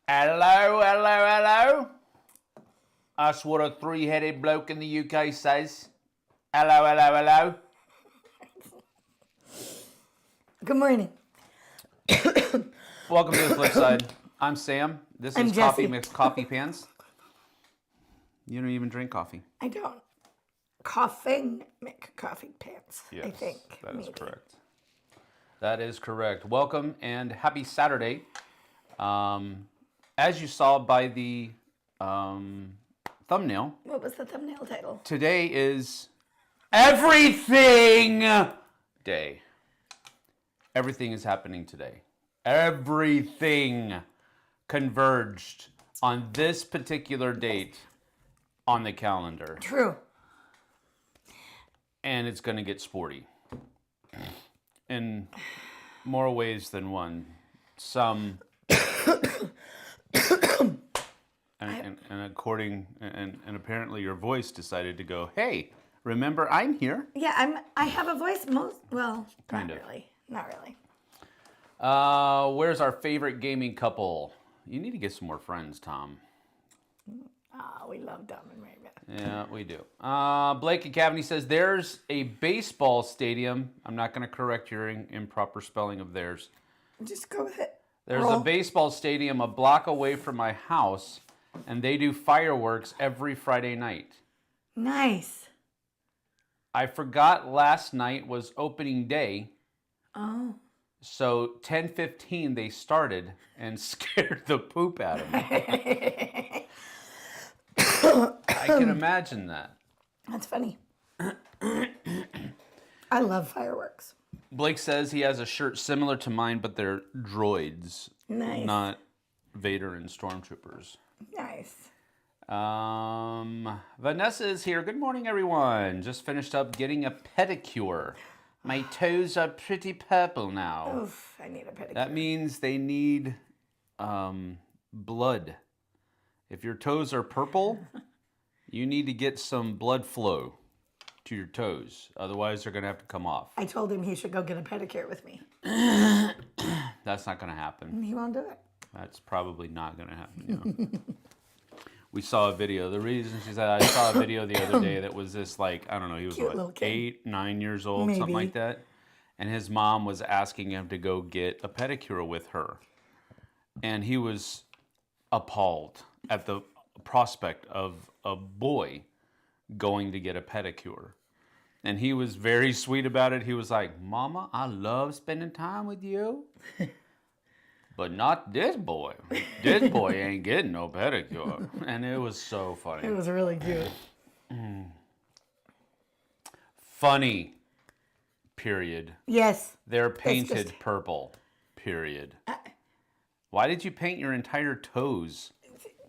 Hello, hello, hello. That's what a three-headed bloke in the UK says. Hello, hello, hello. Good morning. Welcome to the Flipside. I'm Sam. This I'm is Jessie. Coffee Mixed Coffee Pants. You don't even drink coffee. I don't. Coughing make coffee pants, Yes, I think. that is maybe. correct. That is correct. Welcome and happy Saturday. As you saw by the thumbnail, What was the thumbnail title? today is Everything Day. Everything is happening today. Everything converged on this particular date on the calendar. True. And it's going to get sporty. In more ways than one. Some... and apparently your voice decided to go, hey, remember I'm here. Yeah, I have a voice Kind of. Not really. Where's our favorite gaming couple? You need to get some more friends, Tom. We love Dom and Raymond. Yeah, we do. Blake and Cavney says there's a baseball stadium. I'm not going to correct your improper spelling of theirs. Just go with it. There's a baseball stadium a block away from my house, and they do fireworks every Friday night. Nice. I forgot last night was opening day. Oh. So 10:15 they started and scared the poop out of me. I can imagine that. That's funny. I love fireworks. Blake says he has a shirt similar to mine, but they're droids, Nice. not Vader and Stormtroopers. Nice. Vanessa is here. Good morning, everyone. Just finished up getting a pedicure. My toes are pretty purple now. Oof, I need a pedicure. That means they need blood. If your toes are purple, you need to get some blood flow to your toes. Otherwise, they're going to have to come off. I told him he should go get a pedicure with me. That's not going to happen. He won't do it. That's probably not going to happen. Yeah. We saw a video. The reason she said, I saw a video the other day that was this, like, I don't know, he was Cute what, little kid. 8, 9 years old, Maybe. something like that. And his mom was asking him to go get a pedicure with her. And he was appalled at the prospect of a boy going to get a pedicure. And he was very sweet about it. He was like, Mama, I love spending time with you. But not this boy. This boy ain't getting no pedicure. And it was so funny. It was really cute. Funny, period. Yes. They're painted purple, period. Why did you paint your entire toes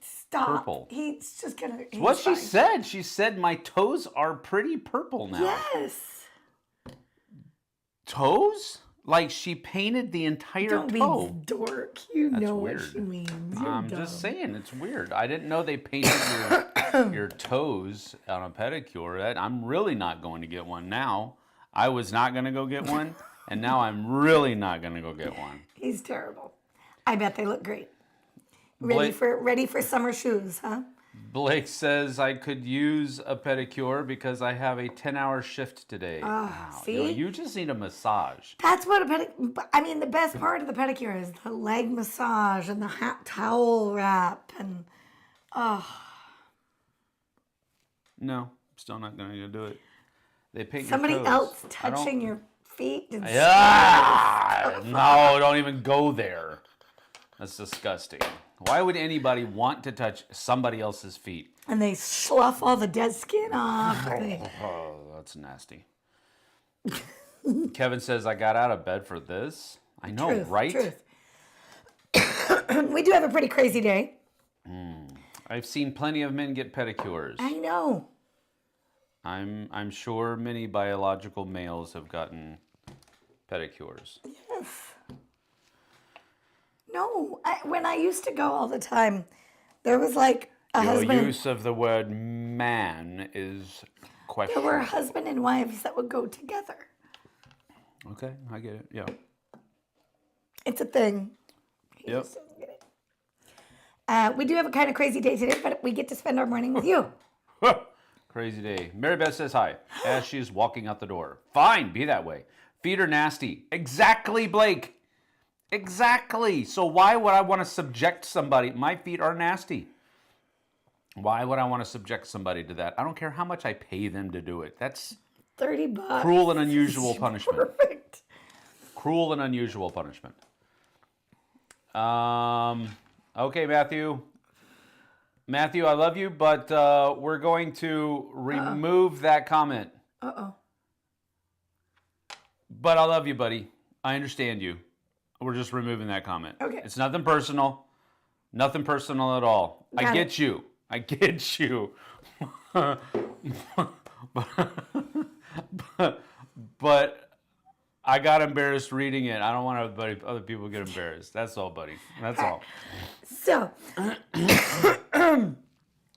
Stop. purple? He's just gonna. He's What she fine. said. She said my toes are pretty purple now. Yes. Toes? Like she painted the entire Don't toe. be dork. You That's know weird. what she means. You're I'm dumb. just saying, it's weird. I didn't know they painted your toes on a pedicure. I'm really not going to get one now. I was not going to go get one, and now I'm really not going to go get one. He's terrible. I bet they look great. Ready for summer shoes, huh? Blake says I could use a pedicure because I have a 10-hour shift today. Wow. see? You just need a massage. That's what a pedicure. I mean, the best part of the pedicure is the leg massage and the hot towel wrap and No, still not going to do it. They paint somebody your toes. else touching your feet. And Yeah. No, don't even go there. That's disgusting. Why would anybody want to touch somebody else's feet? And they slough all the dead skin off. Oh, that's nasty. Kevin says, I got out of bed for this. I know, Truth, right? Truth. We do have a pretty crazy day. I've seen plenty of men get pedicures. I know. I'm sure many biological males have gotten pedicures. Yes. No, when I used to go all the time, there was like a Your husband. use of the word man is questionable. There were husband and wives that would go together. Okay, I get it. Yeah. It's a thing. He Yep. just doesn't get it. We do have a kind of crazy day today, but we get to spend our morning with you. Crazy day. Mary Beth says hi as she's walking out the door. Fine, be that way. Feet are nasty. Exactly, Blake. Exactly. So why would I want to subject somebody? My feet are nasty. Why would I want to subject somebody to that? I don't care how much I pay them to do it. That's $30. cruel and unusual punishment. Perfect. Cruel and unusual punishment. Okay, Matthew. Matthew, I love you, but we're going to remove that comment. Uh-oh. But I love you, buddy. I understand you. We're just removing that comment. Okay. It's nothing personal. Nothing personal at all. I get you. I get you. but I got embarrassed reading it. I don't want other people to get embarrassed. That's all, buddy. That's all. So,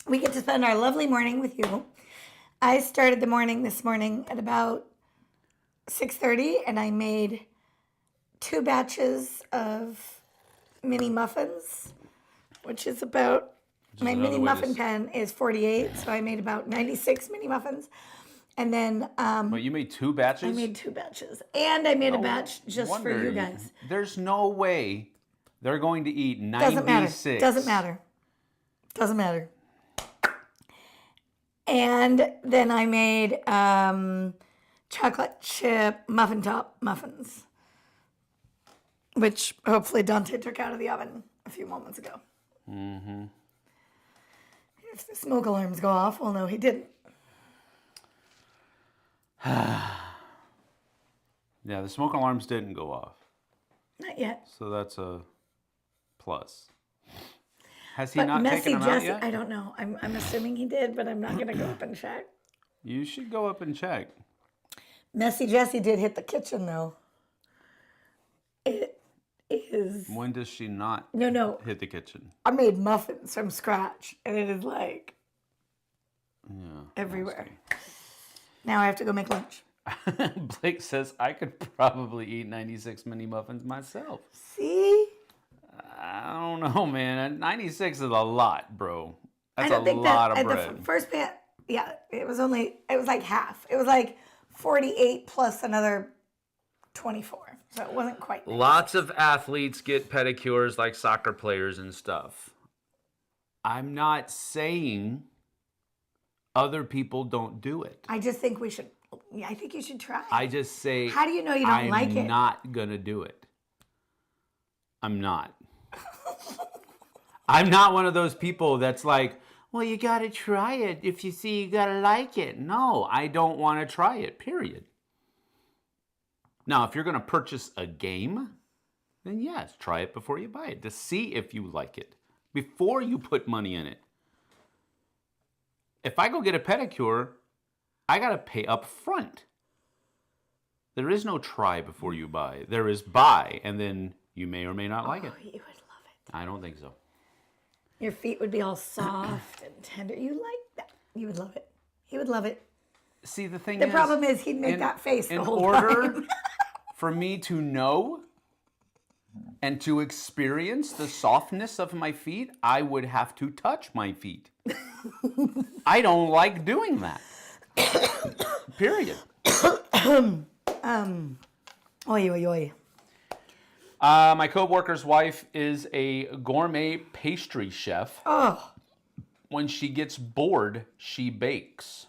we get to spend our lovely morning with you. I started the morning this morning at about 6:30, and I made 2 batches of mini muffins, which is about, my mini muffin pan is 48, so I made about 96 mini muffins. And then Wait, you made 2 batches? I made 2 batches. And I made a batch just for you guys. There's no way they're going to eat 96. Doesn't matter. Doesn't matter. And then I made chocolate chip muffin top muffins, which hopefully Dante took out of the oven a few moments ago. Mm-hmm. If the smoke alarms go off, well, no, he didn't. Yeah, the smoke alarms didn't go off. Not yet. So that's a plus. Has he But not Messy taken them Jessie, out yet? I don't know. I'm assuming he did, but I'm not going to go up and check. You should go up and check. Messy Jessie did hit the kitchen, though. It is... When does she not hit the kitchen? I made muffins from scratch, and it is like everywhere. Nasty. Now I have to go make lunch. Blake says, I could probably eat 96 mini muffins myself. See? I don't know, man. 96 is a lot, bro. That's I don't think lot that of bread. the first pan, it was like half. It was like 48 plus another 24. So it wasn't quite. Lots of athletes get pedicures like soccer players and stuff. I'm not saying other people don't do it. I just think we should. Yeah, I think you should try. I just say, how do you know you don't like it? I'm not going to do it. I'm not. I'm not one of those people that's like, well, you got to try it. If you see, you got to like it. No, I don't want to try it, period. Now, if you're going to purchase a game, then yes, try it before you buy it to see if you like it before you put money in it. If I go get a pedicure, I got to pay up front. There is no try before you buy. There is buy, and then you may or may not like it. You would love it. I don't think so. Your feet would be all soft and tender. You like that. You would love it. He would love it. See, the thing The is... problem is he'd make that face the whole In order time. for me to know and to experience the softness of my feet, I would have to touch my feet. I don't like doing that. Period. Oy, oy, oy. My co-worker's wife is a gourmet pastry chef. Oh, When she gets bored, she bakes.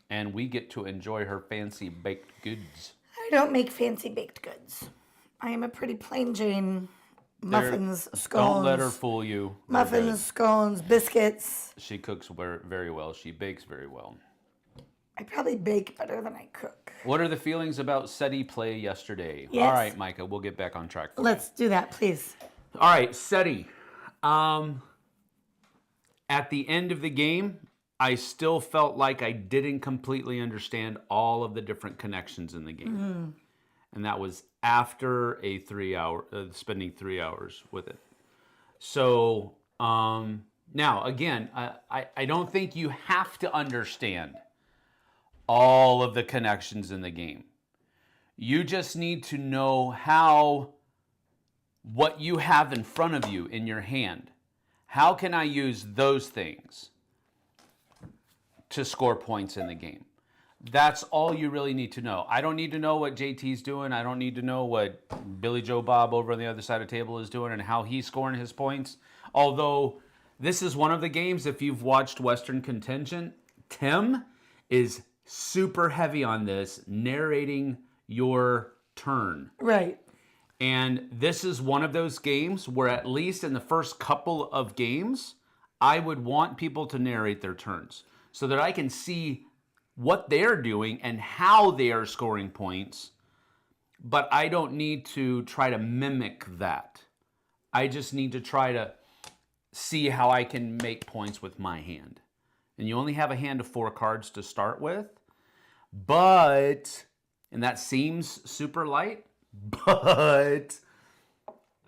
And we get to enjoy her fancy baked goods. I don't make fancy baked goods. I am a pretty plain Jane. Muffins, scones. Don't let her fool you. They're Muffins, good. scones, biscuits. She cooks very well. She bakes very well. I probably bake better than I cook. What are the feelings about SETI play yesterday? Yes. All right, Micah, we'll get back on track. Let's do that, please. All right, SETI. At the end of the game, I still felt like I didn't completely understand all of the different connections in the game. Mm-hmm. And that was after spending 3 hours with it. So now, again, I don't think you have to understand all of the connections in the game. You just need to know what you have in front of you in your hand, How can I use those things to score points in the game? That's all you really need to know. I don't need to know what JT's doing. I don't need to know what Billy Joe Bob over on the other side of the table is doing and how he's scoring his points. Although this is one of the games, if you've watched Western Contingent, Tim is super heavy on this, narrating your turn. Right. And this is one of those games where at least in the first couple of games, I would want people to narrate their turns so that I can see what they're doing and how they are scoring points, but I don't need to try to mimic that. I just need to try to see how I can make points with my hand. And you only have a hand of 4 cards to start with, and that seems super light, but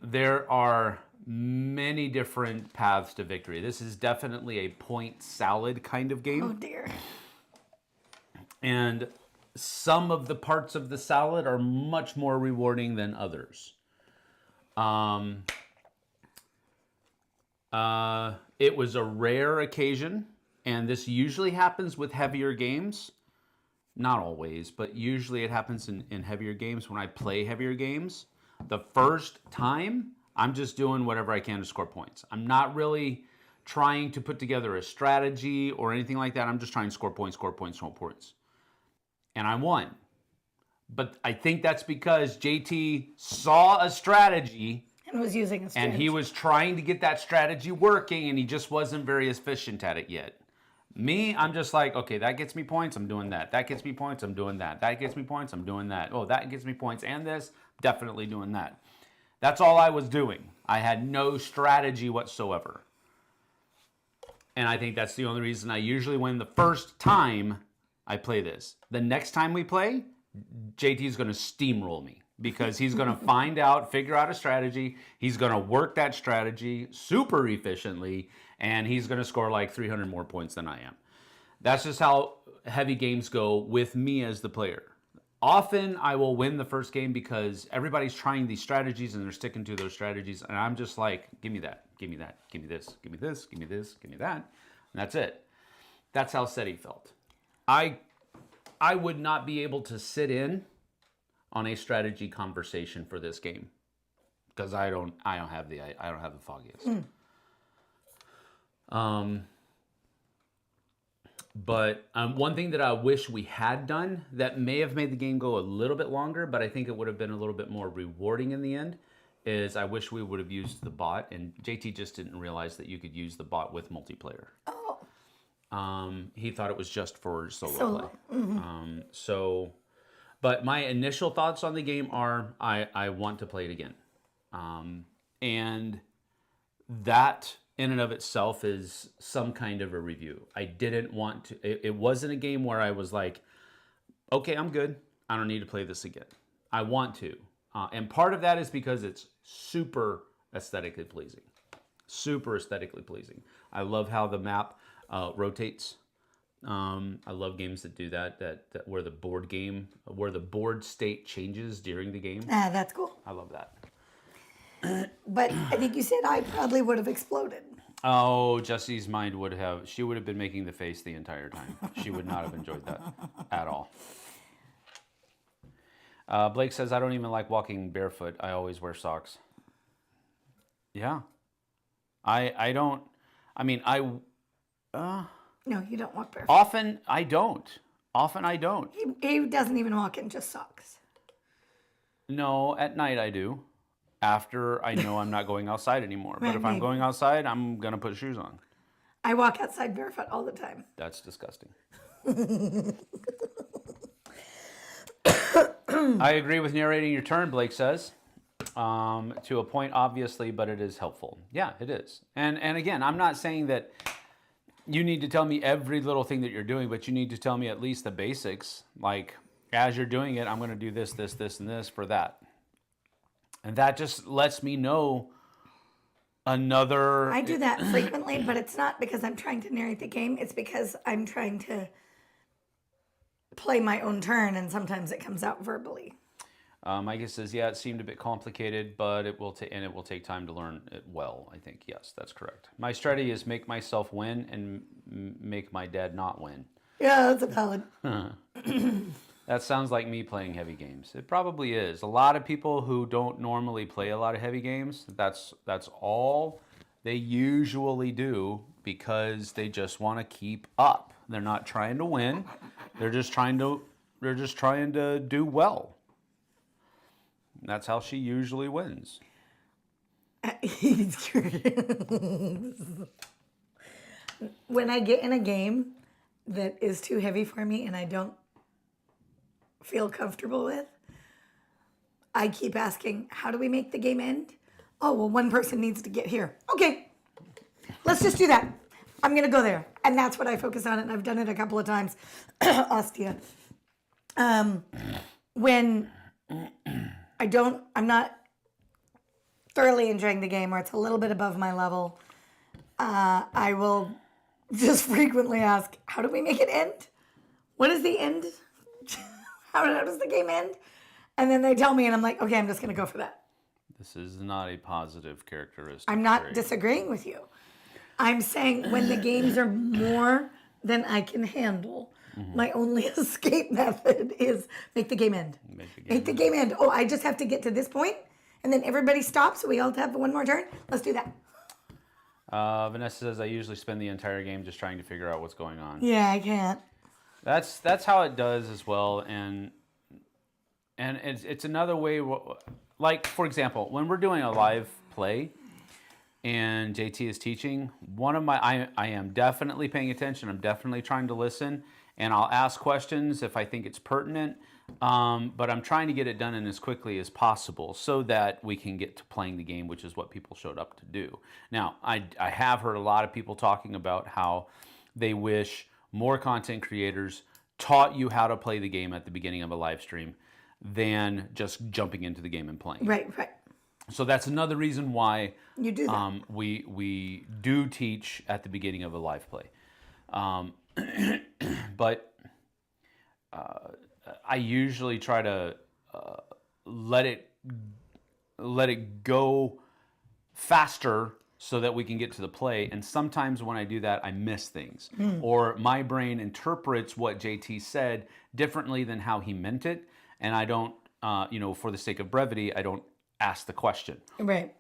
there are many different paths to victory. This is definitely a point salad kind of game. Oh, dear. And some of the parts of the salad are much more rewarding than others. It was a rare occasion, and this usually happens with heavier games. Not always, but usually it happens in heavier games. When I play heavier games, the first time, I'm just doing whatever I can to score points. I'm not really trying to put together a strategy or anything like that. I'm just trying to score points, score points, score points. And I won. But I think that's because JT saw a strategy And was using a strategy. and he was trying to get that strategy working, and he just wasn't very efficient at it yet. Me, I'm just like, okay, that gets me points, I'm doing that. That gets me points, I'm doing that. That gets me points, I'm doing that. Oh, that gets me points and this, definitely doing that. That's all I was doing. I had no strategy whatsoever. And I think that's the only reason I usually win the first time I play this. The next time we play, JT's going to steamroll me because he's going to figure out a strategy. He's going to work that strategy super efficiently, and he's going to score like 300 more points than I am. That's just how heavy games go with me as the player. Often I will win the first game because everybody's trying these strategies and they're sticking to those strategies, and I'm just like, give me that, give me that, give me this, give me this, give me this, give me that, and that's it. That's how SETI felt. I would not be able to sit in on a strategy conversation for this game because I don't have the foggiest. But one thing that I wish we had done that may have made the game go a little bit longer, but I think it would have been a little bit more rewarding in the end, is I wish we would have used the bot, and JT just didn't realize that you could use the bot with multiplayer. Oh. He thought it was just for solo play. Mm-hmm. But my initial thoughts on the game are I want to play it again. And that in and of itself is some kind of a review. I didn't want to, it wasn't a game where I was like, okay, I'm good. I don't need to play this again. I want to. And part of that is because it's super aesthetically pleasing. Super aesthetically pleasing. I love how the map rotates. I love games that do that where the board state changes during the game. That's cool. I love that. But I think you said I probably would have exploded. Oh, Jessie's mind would have been making the face the entire time. She would not have enjoyed that at all. Blake says, I don't even like walking barefoot. I always wear socks. Yeah. I don't. I mean, No, you don't walk barefoot. Often I don't. He doesn't even walk in just socks. No, at night I do. After I know I'm not going outside anymore. But if I'm going outside, I'm going to put shoes on. I walk outside barefoot all the time. That's disgusting. I agree with narrating your turn, Blake says. To a point, obviously, but it is helpful. Yeah, it is. And again, I'm not saying that you need to tell me every little thing that you're doing, but you need to tell me at least the basics. Like, as you're doing it, I'm going to do this, this, this, and this for that. And that just lets me know another... I do that frequently, but it's not because I'm trying to narrate the game. It's because I'm trying to play my own turn, and sometimes it comes out verbally. Micah says, yeah, it seemed a bit complicated, but it will take time to learn it well. I think yes, that's correct. My strategy is make myself win and make my dad not win. Yeah, that's a valid. That sounds like me playing heavy games. It probably is. A lot of people who don't normally play a lot of heavy games, that's all they usually do because they just want to keep up. They're not trying to win. They're just trying to do well. That's how she usually wins. When I get in a game that is too heavy for me and I don't feel comfortable with, I keep asking, how do we make the game end? Oh, well, one person needs to get here. Okay, let's just do that. I'm going to go there. And that's what I focus on, and I've done it a couple of times. Ostia. When I'm not thoroughly enjoying the game or it's a little bit above my level, I will just frequently ask, how do we make it end? What is the end? How does the game end? And then they tell me, and I'm like, okay, I'm just going to go for that. This is not a positive characteristic. I'm not disagreeing with you. I'm saying when the games are more than I can handle, my only escape method is make the game end. Make the game end. Oh, I just have to get to this point, and then everybody stops, so we all have one more turn. Let's do that. Vanessa says, I usually spend the entire game just trying to figure out what's going on. Yeah, I can't. That's how it does as well, and it's another way. Like for example, when we're doing a live play, and JT is teaching, I am definitely paying attention. I'm definitely trying to listen, and I'll ask questions if I think it's pertinent. But I'm trying to get it done in as quickly as possible so that we can get to playing the game, which is what people showed up to do. Now, I have heard a lot of people talking about how they wish more content creators taught you how to play the game at the beginning of a live stream than just jumping into the game and playing. Right. So that's another reason why you do that. We do teach at the beginning of a live play. But I usually try to let it go faster so that we can get to the play. And sometimes when I do that, I miss things. Or my brain interprets what JT said differently than how he meant it. And I don't, for the sake of brevity, I don't ask the question. Right.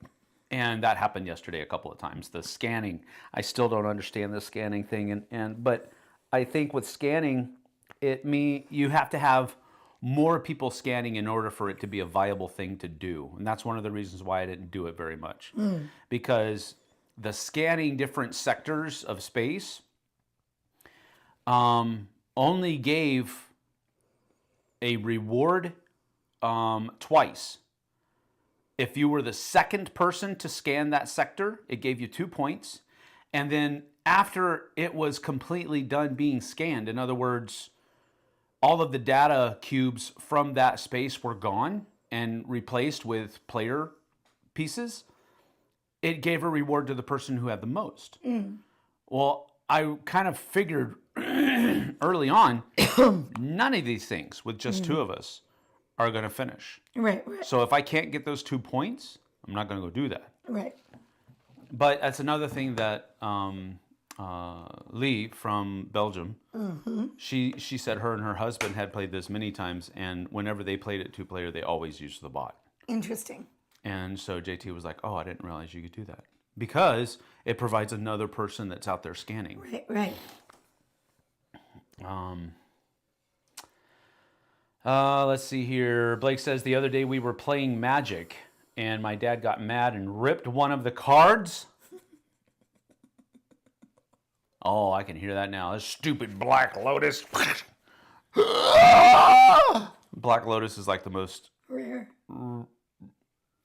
And that happened yesterday a couple of times. The scanning, I still don't understand the scanning thing. But I think with scanning, you have to have more people scanning in order for it to be a viable thing to do. And that's one of the reasons why I didn't do it very much. Because the scanning different sectors of space only gave a reward twice. If you were the second person to scan that sector, it gave you 2 points. And then after it was completely done being scanned, in other words, all of the data cubes from that space were gone and replaced with player pieces, it gave a reward to the person who had the most. Well, I kind of figured early on, none of these things with just two of us are going to finish. Right. So if I can't get those 2 points, I'm not going to go do that. Right. But that's another thing that Lee from Belgium, she said her and her husband had played this many times, and whenever they played it 2-player, they always used the bot. Interesting. And so JT was like, oh, I didn't realize you could do that. Because it provides another person that's out there scanning. Right. Let's see here. Blake says, the other day we were playing Magic, and my dad got mad and ripped one of the cards. Oh, I can hear that now. This stupid Black Lotus. Black Lotus is like the most Rare.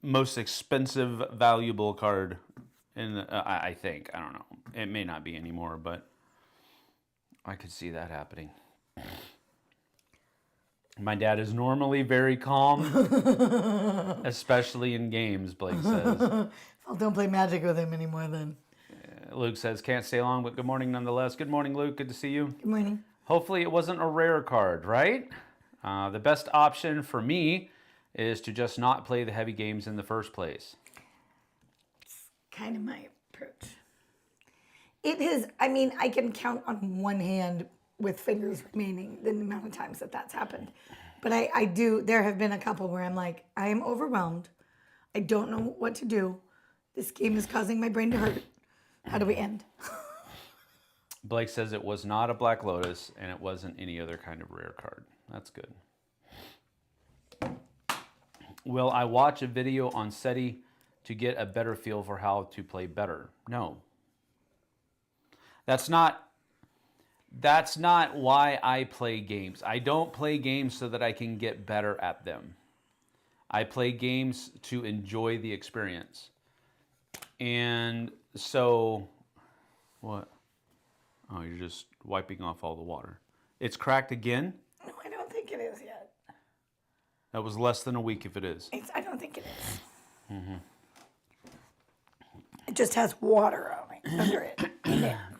Most expensive, valuable card I think. I don't know. It may not be anymore, but I could see that happening. My dad is normally very calm, especially in games, Blake says. Well, don't play Magic with him anymore then. Luke says, can't stay long, but good morning nonetheless. Good morning, Luke. Good to see you. Good morning. Hopefully it wasn't a rare card, right? The best option for me is to just not play the heavy games in the first place. Kind of my approach. It is, I mean, I can count on one hand with fingers remaining the amount of times that that's happened. But I do, there have been a couple where I'm like, I am overwhelmed. I don't know what to do. This game is causing my brain to hurt. How do we end? Blake says it was not a Black Lotus and it wasn't any other kind of rare card. That's good. Will I watch a video on SETI to get a better feel for how to play better? No. That's not why I play games. I don't play games so that I can get better at them. I play games to enjoy the experience. And so, what? Oh, you're just wiping off all the water. It's cracked again? No, I don't think it is yet. That was less than a week if it is. I don't think it is. Mm-hmm. It just has water on it, under it.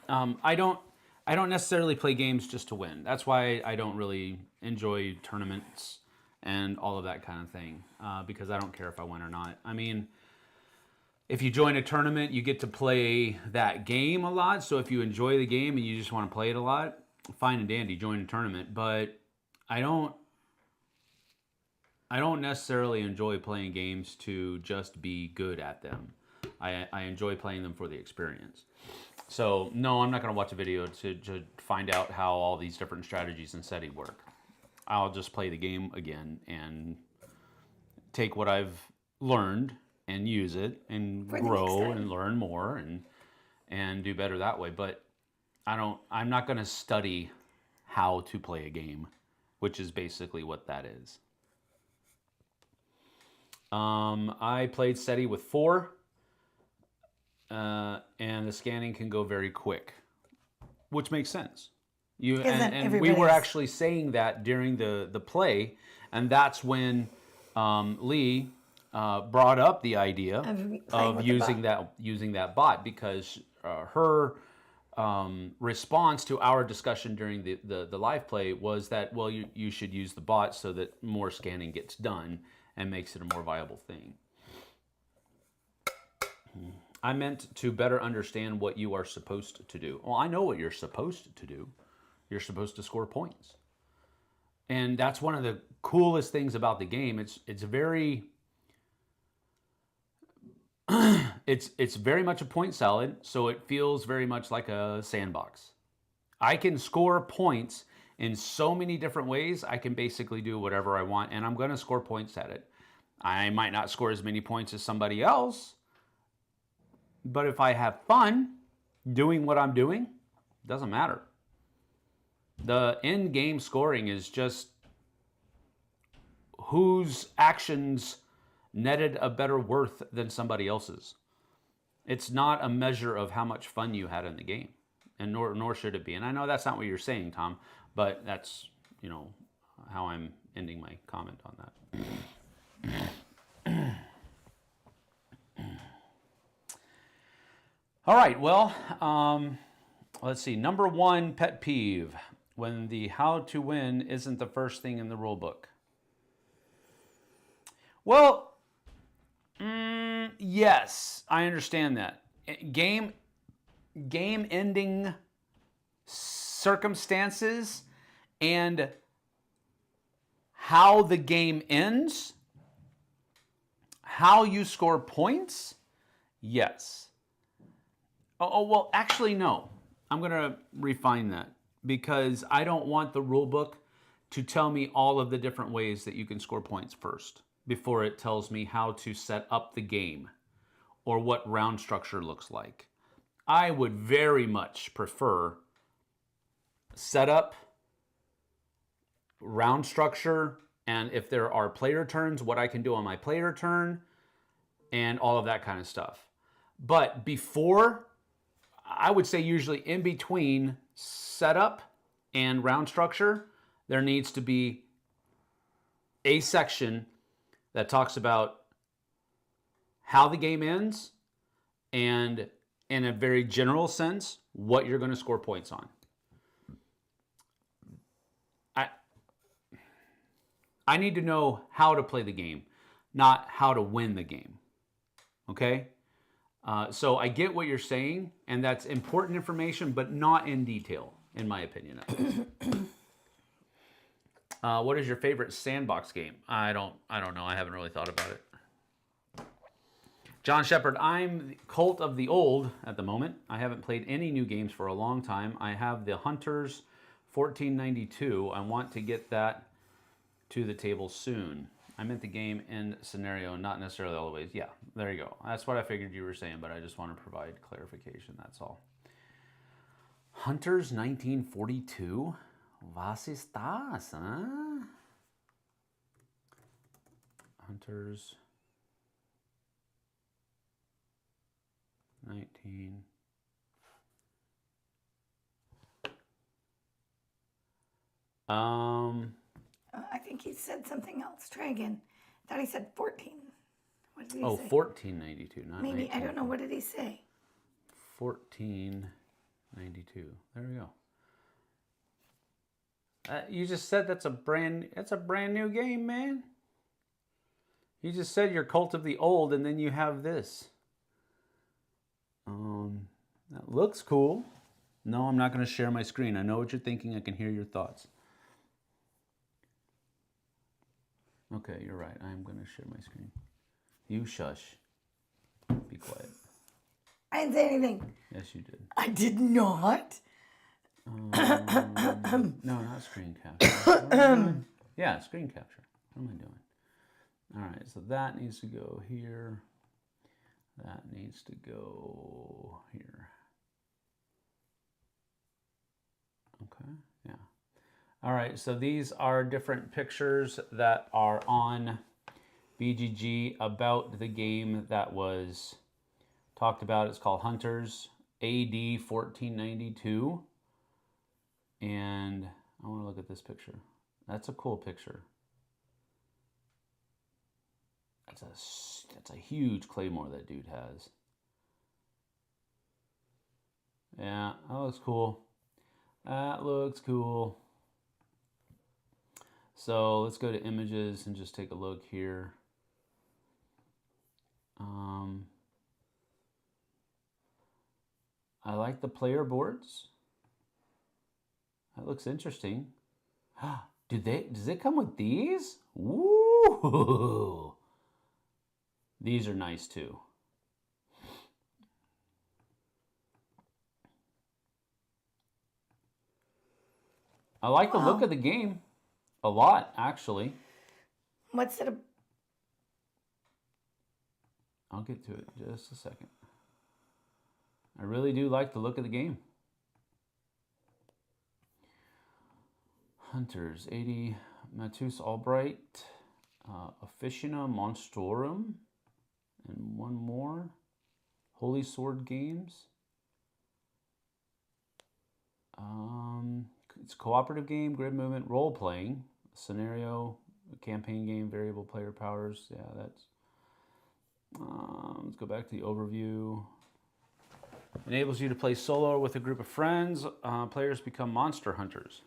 I don't necessarily play games just to win. That's why I don't really enjoy tournaments and all of that kind of thing, because I don't care if I win or not. I mean, if you join a tournament, you get to play that game a lot. So if you enjoy the game and you just want to play it a lot, fine and dandy, join a tournament. But I don't necessarily enjoy playing games to just be good at them. I enjoy playing them for the experience. So no, I'm not going to watch a video to find out how all these different strategies in SETI work. I'll just play the game again and take what I've learned and use it and grow and learn more and do better that way. But I'm not going to study how to play a game, which is basically what that is. I played SETI with 4, and the scanning can go very quick, which makes sense. And we were actually saying that during the play, and that's when Lee brought up the idea of using that bot, because her response to our discussion during the live play was that, well, you should use the bot so that more scanning gets done and makes it a more viable thing. I meant to better understand what you are supposed to do. Well, I know what you're supposed to do. You're supposed to score points. And that's one of the coolest things about the game. It's very it's very much a point salad, so it feels very much like a sandbox. I can score points in so many different ways. I can basically do whatever I want, and I'm going to score points at it. I might not score as many points as somebody else, but if I have fun doing what I'm doing, it doesn't matter. The end game scoring is just whose actions netted a better worth than somebody else's. It's not a measure of how much fun you had in the game, and nor should it be. And I know that's not what you're saying, Tom, but that's, how I'm ending my comment on that. All right, well, let's see. Number 1 pet peeve: when the how to win isn't the first thing in the rule book. Well, yes, I understand that. Game ending circumstances and how the game ends, how you score points, yes. Oh, well, actually, no. I'm going to refine that, because I don't want the rule book to tell me all of the different ways that you can score points first, before it tells me how to set up the game or what round structure looks like. I would very much prefer setup, round structure, and if there are player turns, what I can do on my player turn, and all of that kind of stuff. But before, I would say usually in between setup and round structure, there needs to be a section that talks about how the game ends, and in a very general sense, what you're going to score points I need to know how to play the game, not how to win the game. Okay? So I get what you're saying, and that's important information, but not in detail, in my opinion. What is your favorite sandbox game? I don't know. I haven't really thought about it. John Shepard, I'm Cult of the Old at the moment. I haven't played any new games for a long time. I have the Hunters 1492. I want to get that to the table soon. I meant the game and scenario, not necessarily all the ways. Yeah, there you go. That's what I figured you were saying, but I just want to provide clarification, that's all. Hunters 1942? Was ist das, huh? Hunters 19... I think he said something else. Try again. I thought he said 14. What did he say? 1492, not Maybe, 19. I don't know. What did he say? 1492. There we go. You just said that's a brand new game, man. You just said you're Cult of the Old, and then you have this. That looks cool. No, I'm not going to share my screen. I know what you're thinking. I can hear your thoughts. Okay, you're right. I am going to share my screen. You shush. Be quiet. I didn't say anything. Yes, you did. I did not. No, not screen capture. Yeah, screen capture. What am I doing? All right, so that needs to go here. That needs to go here. Okay, yeah. All right, so these are different pictures that are on BGG about the game that was talked about. It's called Hunters AD 1492. And I want to look at this picture. That's a cool picture. That's a huge claymore that dude has. Yeah, that looks cool. That looks cool. So let's go to images and just take a look here. I like the player boards. That looks interesting. Does it come with these? Ooh. These are nice too. I like the look of the game. A lot, actually. What's it? I'll get to it in just a second. I really do like the look of the game. Hunters, 80, Matus Albright, Officina Monstrorum, and one more. Holy Sword Games. It's a cooperative game, grid movement, role playing, scenario, campaign game, variable player powers. Yeah, that's. Let's go back to the overview. Enables you to play solo or with a group of friends. Players become monster hunters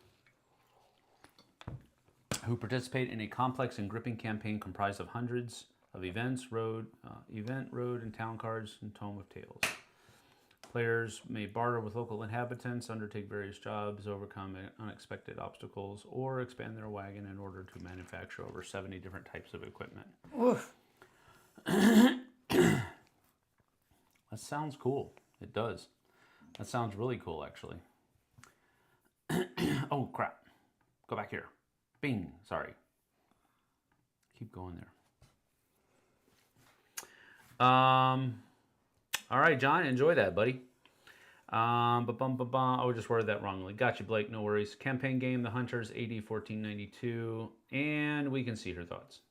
who participate in a complex and gripping campaign comprised of hundreds of events, road, and town cards, and Tome of Tales. Players may barter with local inhabitants, undertake various jobs, overcome unexpected obstacles, or expand their wagon in order to manufacture over 70 different types of equipment. Oof. That sounds cool. It does. That sounds really cool, actually. Oh, crap. Go back here. Bing. Sorry. Keep going there. All right, John. Enjoy that, buddy. Oh, just worded that wrongly. Gotcha, Blake. No worries. Campaign game, The Hunters, AD 1492. And we can see her thoughts.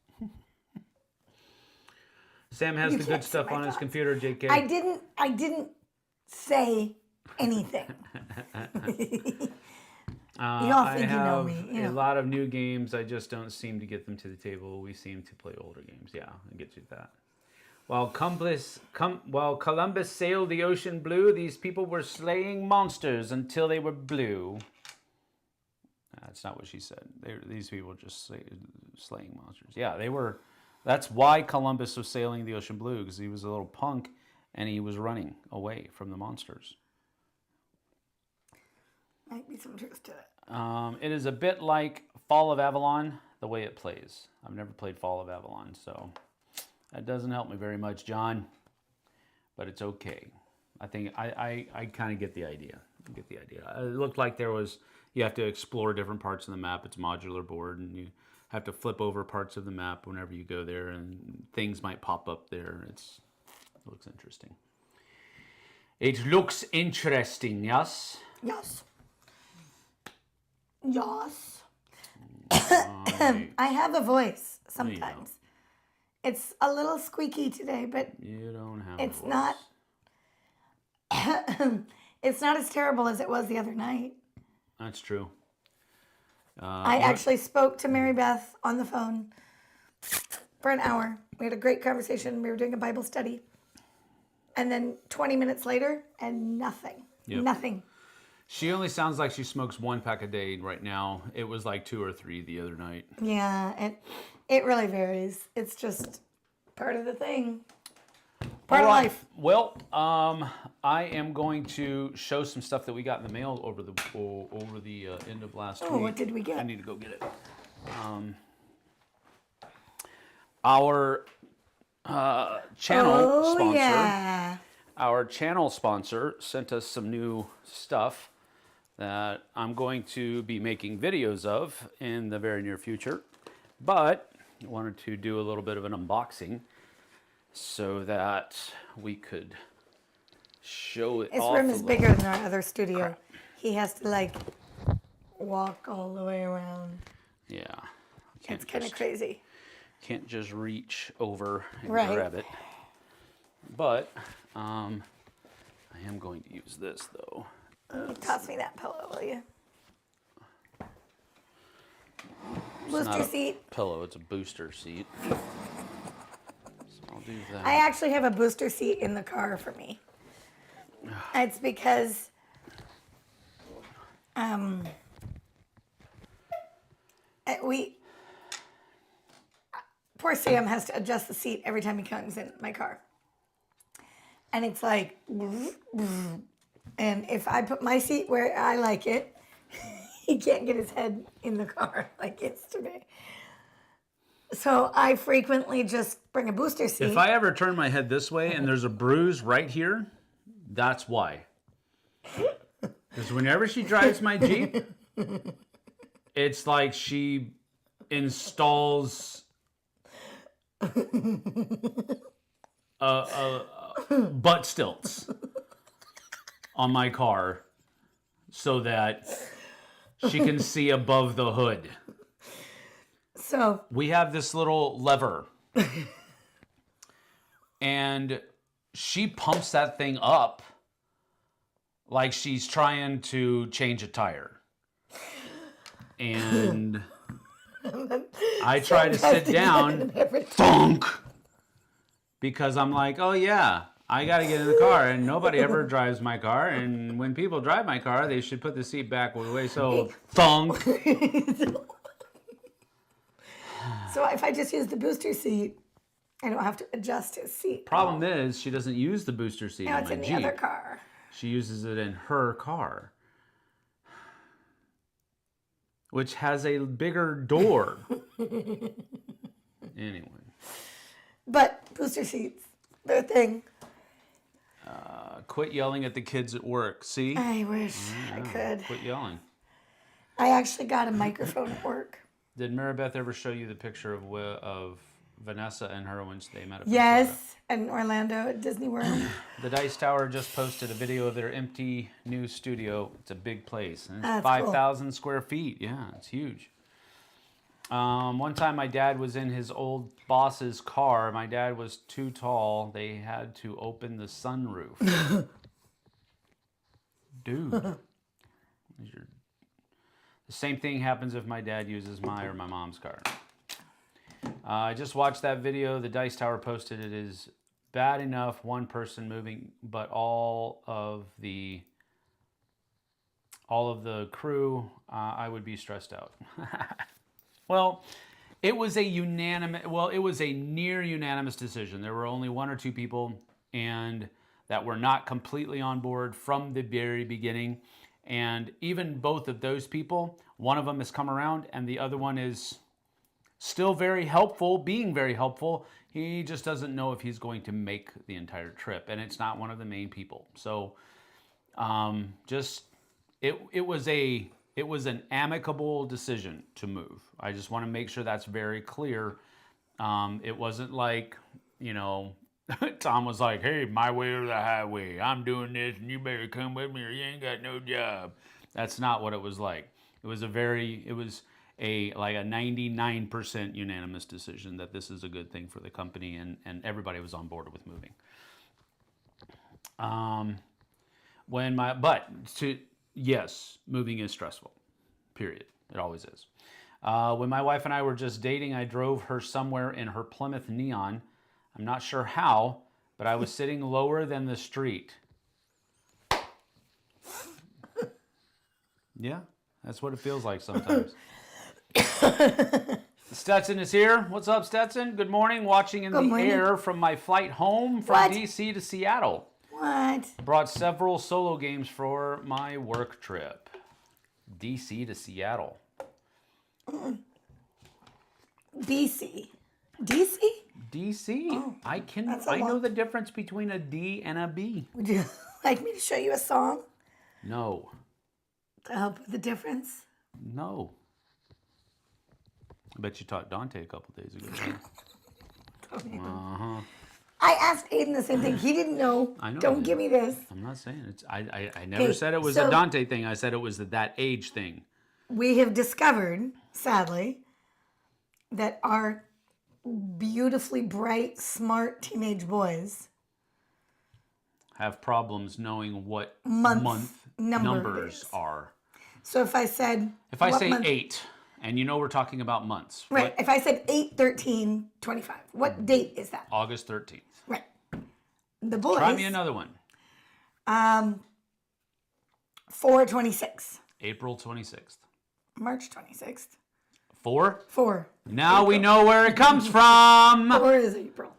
Sam has the good stuff on his computer, JK. I didn't say anything. You all think you know me. You know. A lot of new games. I just don't seem to get them to the table. We seem to play older games. Yeah, I get you that. While Columbus sailed the ocean blue, these people were slaying monsters until they were blue. That's not what she said. These people just slaying monsters. Yeah, they were. That's why Columbus was sailing the ocean blue, because he was a little punk and he was running away from the monsters. Might be some truth to it. It is a bit like Fall of Avalon, the way it plays. I've never played Fall of Avalon, so that doesn't help me very much, John. But it's okay. I think I kind of get the idea. It looked like you have to explore different parts of the map. It's a modular board, and you have to flip over parts of the map whenever you go there, and things might pop up there. It looks interesting. It looks interesting, yes? Yes. I have a voice sometimes. It's a little squeaky today, but you don't have it's a voice. Not. It's not as terrible as it was the other night. That's true. I actually spoke to Mary Beth on the phone for an hour. We had a great conversation. We were doing a Bible study. And then 20 minutes later, and nothing. Yep. Nothing. She only sounds like she smokes 1 pack a day right now. It was like 2 or 3 the other night. Yeah, it really varies. It's just part of the thing. Part of life. Well, I am going to show some stuff that we got in the mail over the end of last week. Oh, what did we get? I need to go get it. Our channel sponsor. Yeah. Our channel sponsor sent us some new stuff that I'm going to be making videos of in the very near future. But I wanted to do a little bit of an unboxing so that we could show it off. This room is bigger than our other studio. Crap. He has to walk all the way around. Yeah. It's kind of crazy. Can't just reach over and right. grab it. But I am going to use this though. Toss me that pillow, will you? It's booster not seat. A pillow, it's a booster seat. So I'll do that. I actually have a booster seat in the car for me. It's because poor Sam has to adjust the seat every time he comes in my car. And it's like, and if I put my seat where I like it, he can't get his head in the car like yesterday. So I frequently just bring a booster seat. If I ever turn my head this way and there's a bruise right here, that's why. Because whenever she drives my Jeep, it's like she installs butt stilts on my car so that she can see above the hood. So we have this little lever and she pumps that thing up like she's trying to change a tire. And I try to sit down, thunk, because I'm like, oh yeah, I got to get in the car, and nobody ever drives my car, and when people drive my car, they should put the seat back away, so thunk. So if I just use the booster seat, I don't have to adjust his seat. Problem is, she doesn't use the booster seat in my Jeep. No, it's in the other car. She uses it in her car, which has a bigger door. Anyway. But booster seats, they're a thing. Quit yelling at the kids at work. See? I wish I could. Quit yelling. I actually got a microphone at work. Did Maribeth ever show you the picture of Vanessa and her when they met up? Yes, in Orlando at Disney World. The Dice Tower just posted a video of their empty new studio. It's a big place. And it's 5,000 cool. square feet. Yeah, it's huge. One time my dad was in his old boss's car. My dad was too tall. They had to open the sunroof. Dude. The same thing happens if my dad uses my or my mom's car. I just watched that video. The Dice Tower posted it is bad enough one person moving, but all all of the crew, I would be stressed out. Well, it was a near unanimous decision. There were only one or two people and that were not completely on board from the very beginning. And even both of those people, one of them has come around and the other one is still very helpful, being very helpful. He just doesn't know if he's going to make the entire trip, and it's not one of the main people. So it was an amicable decision to move. I just want to make sure that's very clear. It wasn't like, Tom was like, hey, my way or the highway. I'm doing this and you better come with me or you ain't got no job. That's not what it was like. It was a 99% unanimous decision that this is a good thing for the company, and everybody was on board with moving. Yes, moving is stressful. Period. It always is. When my wife and I were just dating, I drove her somewhere in her Plymouth Neon. I'm not sure how, but I was sitting lower than the street. Yeah, that's what it feels like sometimes. Stetson is here. What's up, Stetson? Good morning. Watching in the air from my flight home from DC to Seattle. What? Brought several solo games for my work trip. DC to Seattle. DC. Oh, I know the difference between a D and a B. Would you like me to show you a song? No. To help with the difference? No. I bet you taught Dante a couple days ago. Uh-huh. I asked Aiden the same thing. He didn't know. I know. Don't give me this. I'm not saying it's. I never said it was a Dante thing. I said it was that age thing. We have discovered, sadly, that our beautifully bright, smart teenage boys have problems knowing what month numbers are. So if I say 8, and we're talking about months. Right. If I said 8/13/25, what date is that? August 13th. Right. The boys. Try me another one. 4/26. April 26th. March 26th. 4? 4. Now April. we know where it comes from. 4 is April.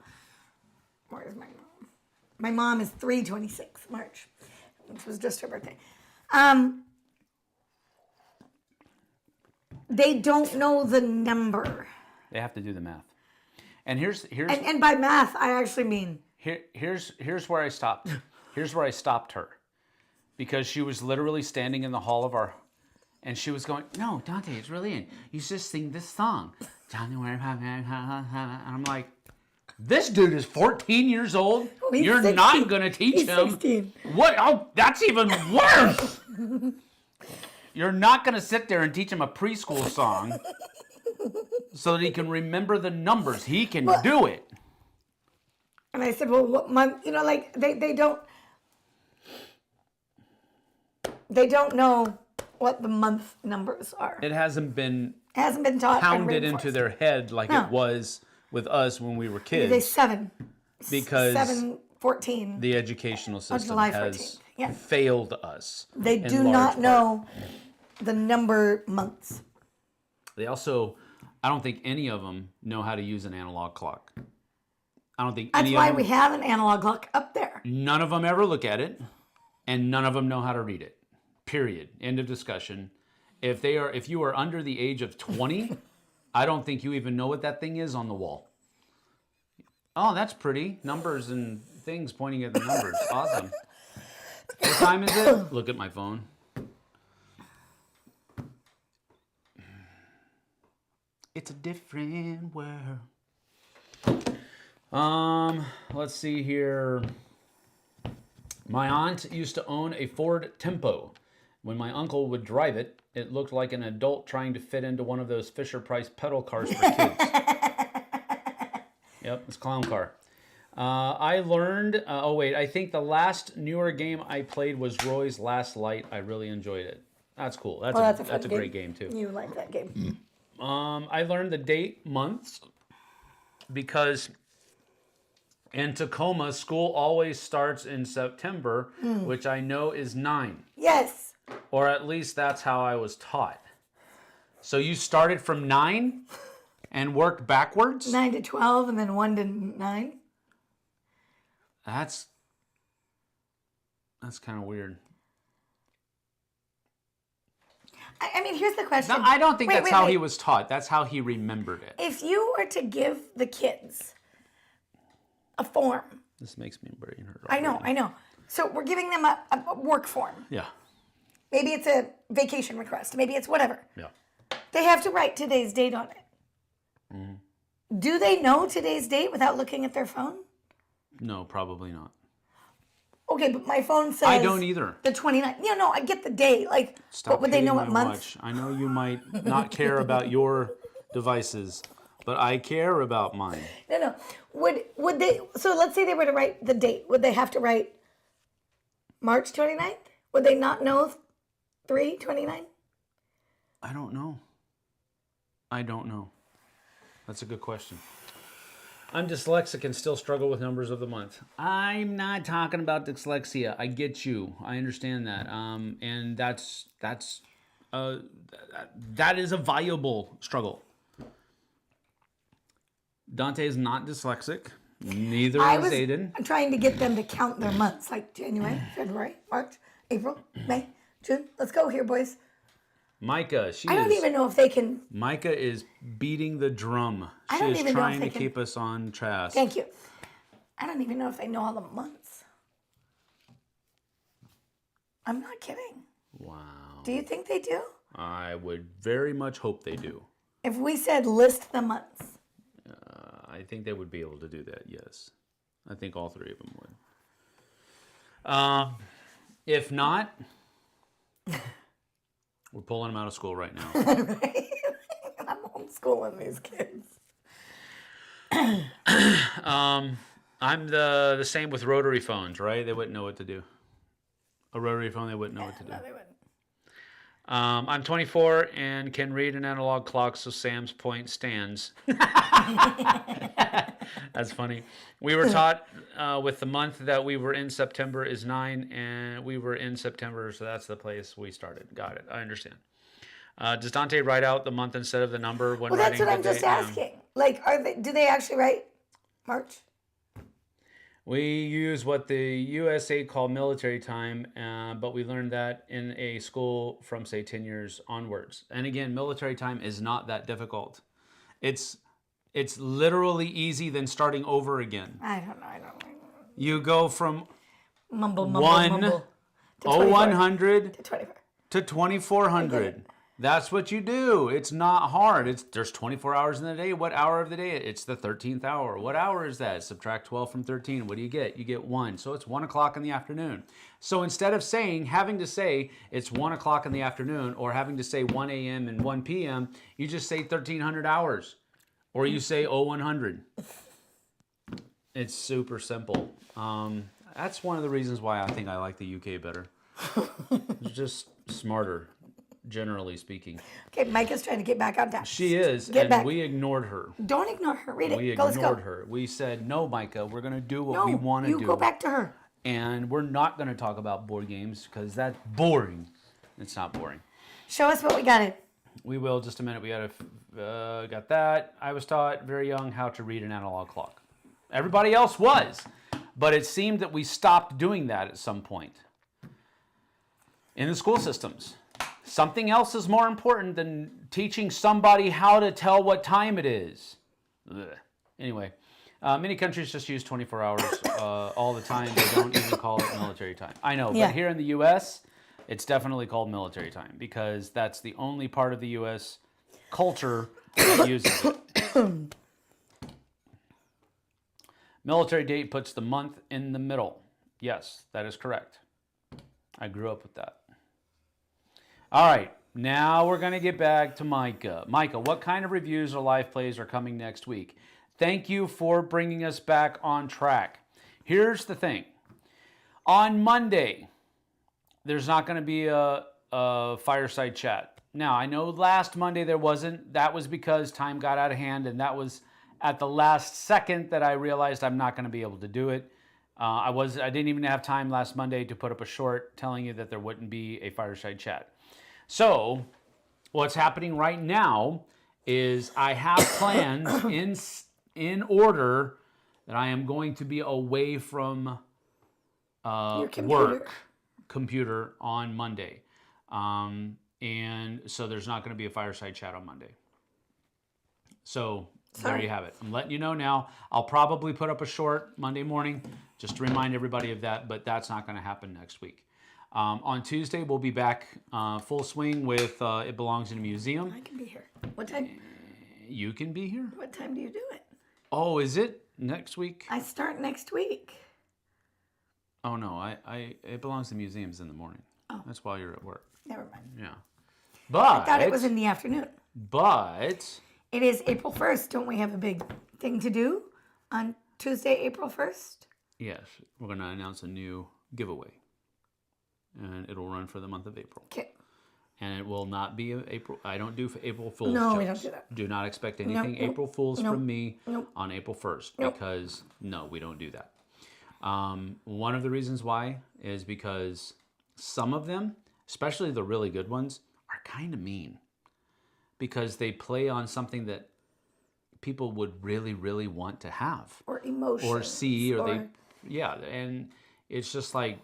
Where is my mom? My mom is 3/26 March, which was just her birthday. They don't know the number. They have to do the math. And here's and by math I actually mean here's where I stopped. Here's where I stopped her. Because she was literally standing in the hall of our, and she was going, no, Dante, it's really in. You just sing this song. And I'm like, this dude is 14 years old. You're 16. Not going to teach him. 16. What? Oh, that's even worse. You're not going to sit there and teach him a preschool song so that he can remember the numbers. He can do it. And I said, well, what month? They don't know what the month numbers are. It hasn't been taught pounded into their head like it was with us when we were kids. They 7. Because 7/14. The educational system has failed us. They do not know the number months. They also, I don't think any of them know how to use an analog clock. I don't think any of them. That's why we have an analog clock up there. None of them ever look at it, and none of them know how to read it. Period. End of discussion. If you are under the age of 20, I don't think you even know what that thing is on the wall. Oh, that's pretty. Numbers and things pointing at the numbers. Awesome. What time is it? Look at my phone. It's a different world. Let's see here. My aunt used to own a Ford Tempo. When my uncle would drive it, it looked like an adult trying to fit into one of those Fisher-Price pedal cars for kids. Yep, it's a clown car. I learned, I think the last newer game I played was Roy's Last Light. I really enjoyed it. That's cool. That's a great game too. You like that game. I learned the date, months, because in Tacoma, school always starts in September, which I know is 9. Yes. Or at least that's how I was taught. So you started from 9 and worked backwards? 9 to 12 and then 1 to 9. That's kind of weird. I mean, here's the question. No, I don't think that's how he was taught. That's how he remembered it. If you were to give the kids a form. This makes me brain hurt. I know. So we're giving them a work form. Yeah. Maybe it's a vacation request. Maybe it's whatever. Yeah. They have to write today's date on it. Mm-hmm. Do they know today's date without looking at their phone? No, probably not. Okay, but my phone says... I don't either. The 29th. No, I get the date. Like, Stop but would they know what month? Watch. I know you might not care about your devices, but I care about mine. No. Would they... So let's say they were to write the date. Would they have to write March 29th? Would they not know 3/29? I don't know. That's a good question. I'm dyslexic and still struggle with numbers of the month. I'm not talking about dyslexia. I get you. I understand that. And that is a viable struggle. Dante is not dyslexic. Neither is Aiden. I'm trying to get them to count their months, like January, February, March, April, May, June. Let's go here, boys. Micah, I don't even know if they can. Micah is beating the drum. She is trying to keep us on task. Thank you. I don't even know if they know all the months. I'm not kidding. Wow. Do you think they do? I would very much hope they do. If we said list the months. I think they would be able to do that, yes. I think all three of them would. If not, we're pulling them out of school right now. Right? I'm homeschooling these kids. I'm the same with rotary phones, right? They wouldn't know what to do. A rotary phone, they wouldn't know what to do. No, they wouldn't. I'm 24 and can read an analog clock, so Sam's point stands. That's funny. We were taught with the month that we were in September is 9, and we were in September, so that's the place we started. Got it. I understand. Does Dante write out the month instead of the number when writing? Well, that's what I'm just asking. Like, do they actually write March? We use what the USA call military time, but we learned that in a school from, say, 10 years onwards. And again, military time is not that difficult. It's literally easy than starting over again. I don't know. You go from mumble, 0100 to 2400. 2400. That's what you do. It's not hard. There's 24 hours in the day. What hour of the day? It's the 13th hour. What hour is that? Subtract 12 from 13. What do you get? You get 1. So it's 1 o'clock in the afternoon. So instead of having to say it's 1 o'clock in the afternoon or having to say 1 a.m. and 1 p.m., you just say 1300 hours. Or you say 0100. It's super simple. That's one of the reasons why I think I like the UK better. It's just smarter. Generally speaking. Okay, Micah's trying to get back on task. She is, we ignored her. Don't ignore her. Read it. We ignored her. We said, no, Micah, we're going to do what we want to do. You go back to her. And we're not going to talk about board games because that's boring. It's not boring. Show us what we got in. We will. Just a minute. We got that. I was taught very young how to read an analog clock. Everybody else was. But it seemed that we stopped doing that at some point in the school systems. Something else is more important than teaching somebody how to tell what time it is. Ugh. Anyway, many countries just use 24 hours all the time. They don't even call it military time. I know, but here in the U.S., it's definitely called military time because that's the only part of the U.S. culture that uses it. Military date puts the month in the middle. Yes, that is correct. I grew up with that. All right, now we're going to get back to Micah. Micah, what kind of reviews or live plays are coming next week? Thank you for bringing us back on track. Here's the thing. On Monday, there's not going to be a fireside chat. Now, I know last Monday there wasn't. That was because time got out of hand, and that was at the last second that I realized I'm not going to be able to do it. I didn't even have time last Monday to put up a short telling you that there wouldn't be a fireside chat. So what's happening right now is I have plans in order that I am going to be away from Your computer. work computer on Monday. And so there's not going to be a fireside chat on Monday. So there you have it. I'm letting you know now. I'll probably put up a short Monday morning just to remind everybody of that, but that's not going to happen next week. On Tuesday, we'll be back full swing with It Belongs in a Museum. I can be here. What time? You can be here? What time do you do it? Oh, is it next week? I start next week. Oh, no. It Belongs to Museums in the morning. Oh. That's while you're at work. Never mind. Yeah. But I thought it was in the afternoon. But It is April 1st. Don't we have a big thing to do on Tuesday, April 1st? yes, we're going to announce a new giveaway. And it'll run for the month of April. Okay. And it will not be April. I don't do April Fool's No, jokes. we don't do that. Do not expect anything Nope, April Fool's nope, from me nope. on April 1st Nope. because, no, we don't do that. One of the reasons why is because some of them, especially the really good ones, are kind of mean because they play on something that people would really, really want to have Or emotions. or see yeah, and it's just like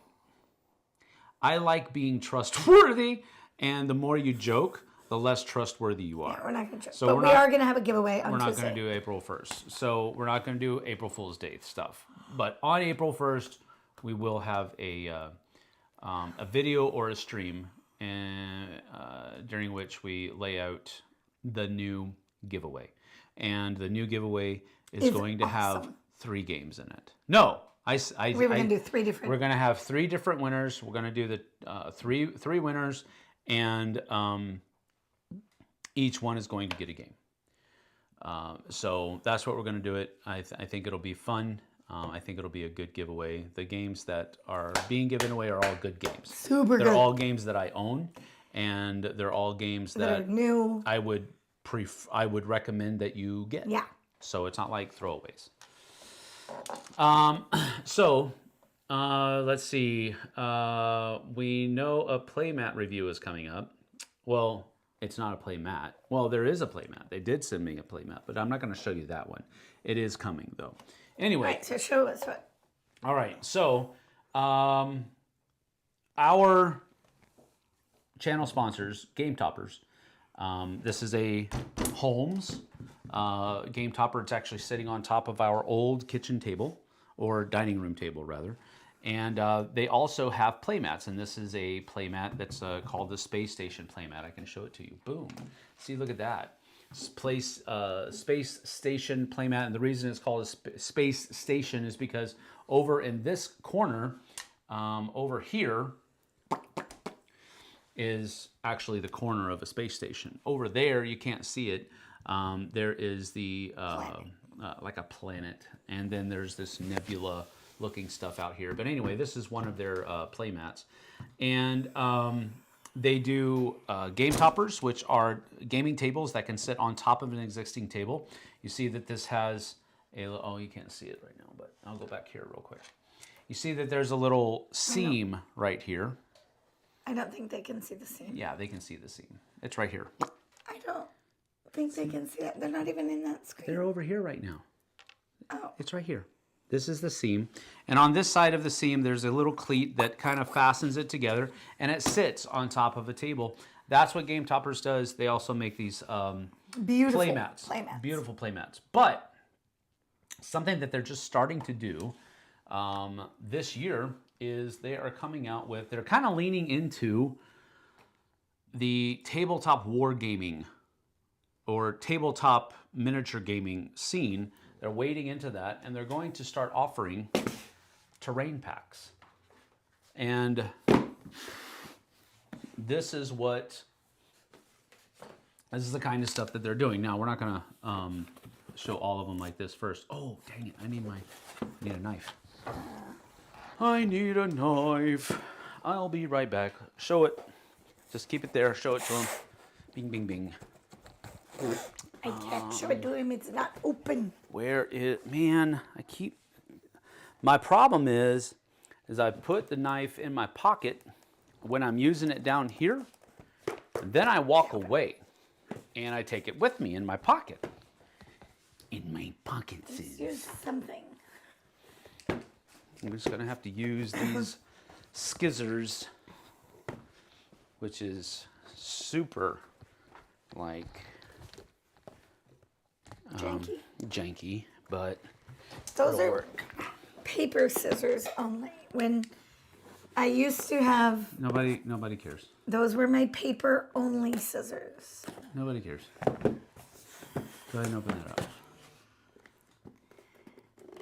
I like being trustworthy, and the more you joke, the less trustworthy you are. Yeah, we're not going to. So But we're we not- are going to have a giveaway on We're not Tuesday. going to do April 1st. So we're not going to do April Fool's Day stuff. But on April 1st, we will have a video or a stream during which we lay out the new giveaway. And the new giveaway is going to have awesome. 3 games in it. No, We were going to do 3 different. we're going to have 3 different winners. We're going to do the three winners, and each one is going to get a game. So that's what we're going to do it. I think it'll be fun. I think it'll be a good giveaway. The games that are being given away are all good games. Super They're good. all games that I own, and they're all games that are that new. I would recommend that you get. Yeah. So it's not like throwaways. So let's see. We know a playmat review is coming up. Well, it's not a playmat. Well, there is a playmat. They did send me a playmat, but I'm not going to show you that one. It is coming though. Anyway. Right, so show us what. All right. So our channel sponsors, Game Toppers. This is a Holmes Game Topper. It's actually sitting on top of our old kitchen table, or dining room table rather. And they also have playmats, and this is a playmat that's called the Space Station Playmat. I can show it to you. Boom. See, look at that. Space Station Playmat, and the reason it's called a Space Station is because over in this corner, over here, is actually the corner of a space station. Over there, you can't see it. There is the like a planet, and then there's this nebula-looking stuff out here. But anyway, this is one of their playmats, and they do game toppers, which are gaming tables that can sit on top of an existing table. You see that this has a oh, you can't see it right now, but I'll go back here real quick. You see that there's a little seam right here. I don't think they can see the seam. Yeah, they can see the seam. It's right here. I don't think they can see that. They're not even in that screen. They're over here right now. Oh. It's right here. This is the seam. And on this side of the seam, there's a little cleat that kind of fastens it together, and it sits on top of a table. That's what Game Toppers does. They also make these Beautiful playmats. Beautiful playmats. But something that they're just starting to do this year is they are coming out with, they're kind of leaning into the tabletop wargaming or tabletop miniature gaming scene. They're wading into that, and they're going to start offering terrain packs. And this is the kind of stuff that they're doing. Now, we're not going to show all of them like this first. Oh, dang it. I need a knife. I need a knife. I'll be right back. Show it. Just keep it there. Show it to him. Bing, bing, bing. I can't show it to him. It's not open. Where is... Man, I keep... My problem is I put the knife in my pocket when I'm using it down here, and then I walk away, and I take it with me in my pocket. In my pocket, Let's use something. I'm just gonna have to use these skizzers, which is super, like, janky, but Those it'll are work. paper scissors only. When I used to have, Nobody cares. those were my paper only scissors. Nobody cares. Go ahead and open that up.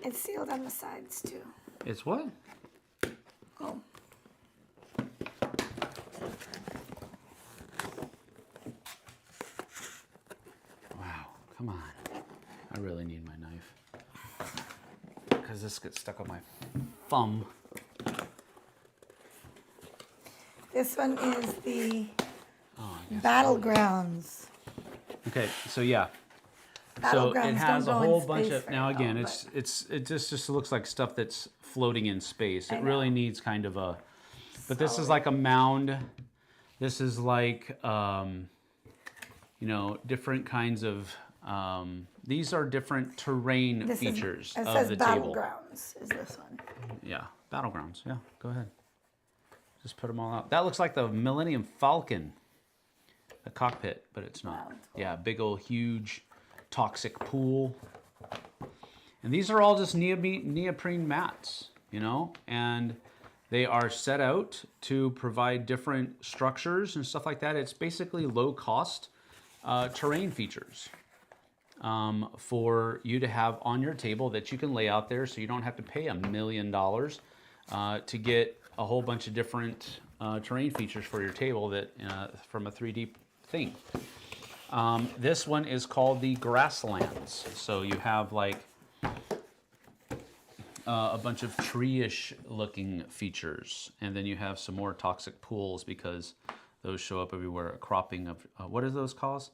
It's sealed on the sides too. It's what? Oh. Wow, come on. I really need my knife. Because this gets stuck on my thumb. This one is the Battlegrounds. Okay, so yeah. So it Battlegrounds has a don't go in whole bunch space of, now very again, well, it just looks like stuff that's floating in space. I It really know. needs kind of a, but this is like a mound. This is like, you know, different kinds of, these are different terrain This is, features it of says the table. Battlegrounds is this one. Yeah, Battlegrounds. Yeah, go ahead. Just put them all out. That looks like the Millennium Falcon, the cockpit, but it's not. Wow. Yeah, big old huge toxic pool. And these are all just neoprene mats, you know, and they are set out to provide different structures and stuff like that. It's basically low cost terrain features for you to have on your table that you can lay out there, so you don't have to pay $1 million to get a whole bunch of different terrain features for your table that from a 3D thing. This one is called the Grasslands. So you have like a bunch of tree-ish looking features, and then you have some more toxic pools because those show up everywhere. A cropping of what are those called?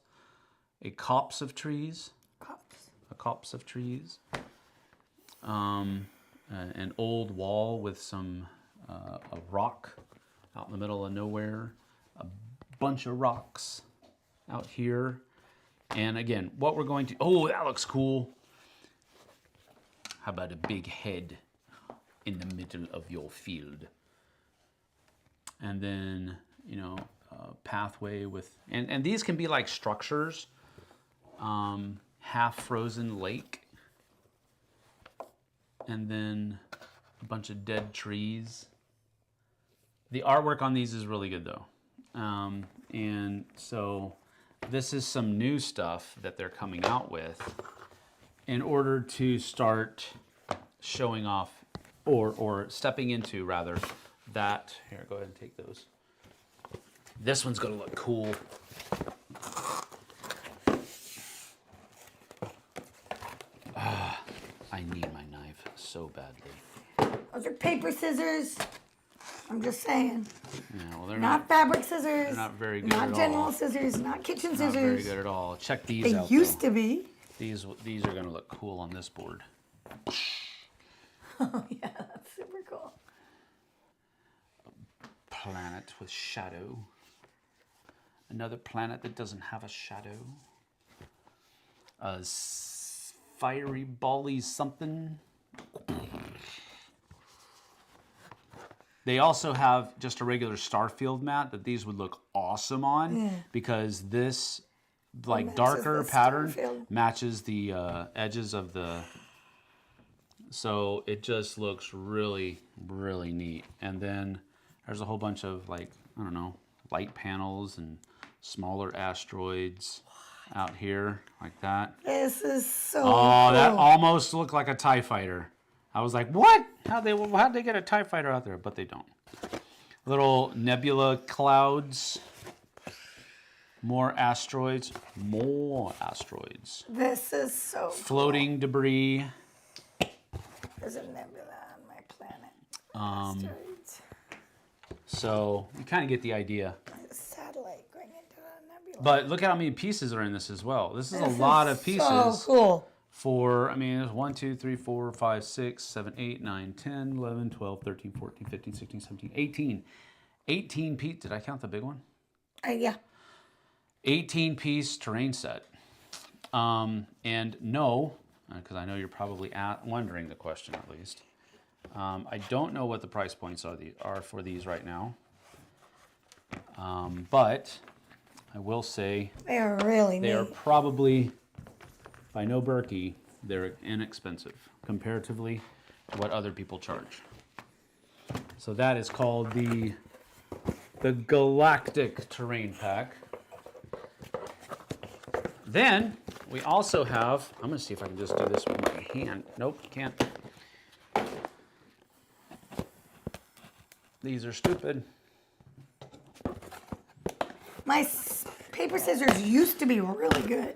A copse of trees. Cups. A copse of trees. An old wall with some a rock out in the middle of nowhere. A bunch of rocks out here. And again, what we're going to, oh, that looks cool. How about a big head in the middle of your field? And then, you know, a pathway with, and these can be like structures, half frozen lake, and then a bunch of dead trees. The artwork on these is really good though. And so this is some new stuff that they're coming out with in order to start showing off or stepping into rather that, here, go ahead and take those. This one's gonna look cool. I need my knife so badly. Those are paper scissors. I'm just saying. Yeah, well, they're Not fabric scissors. they're not very good Not at general all. scissors. Not kitchen Not scissors. very good at all. Check these They out. used though. to be. These are gonna look cool on this board. Oh yeah, that's super cool. Planet with shadow. Another planet that doesn't have a shadow. A fiery bally something. They also have just a regular Starfield mat that these would look awesome on because this like matches darker the pattern Starfield. matches the edges of the, so it just looks really, really neat. And then there's a whole bunch of like, I don't know, light panels and smaller asteroids out here like that. This is so Oh, cool. that almost looked like a TIE fighter. I was like, what? How'd they get a TIE fighter out there? But they don't. Little nebula clouds. More asteroids. More asteroids. This is so Floating debris. cool. There's a nebula on my planet. Asteroids. So you kind of get the idea. There's a satellite going into a nebula. But look at how many pieces are in this as well. This is a This lot is of pieces So cool. for, I mean, there's 1, 2, 3, 4, 5, 6, 7, 8, 9, 10, 11, 12, 13, 14, 15, 16, 17, 18. 18 piece. Did I count the big one? Yeah. 18-piece terrain set. And no, because I know you're probably wondering the question at least. I don't know what the price points are for these right now. But I will say They are really they neat. are probably, by no Berkey, they're inexpensive comparatively to what other people charge. So that is called the Galactic Terrain Pack. Then we also have, I'm going to see if I can just do this with my hand. Nope, can't. These are stupid. My paper scissors used to be really good,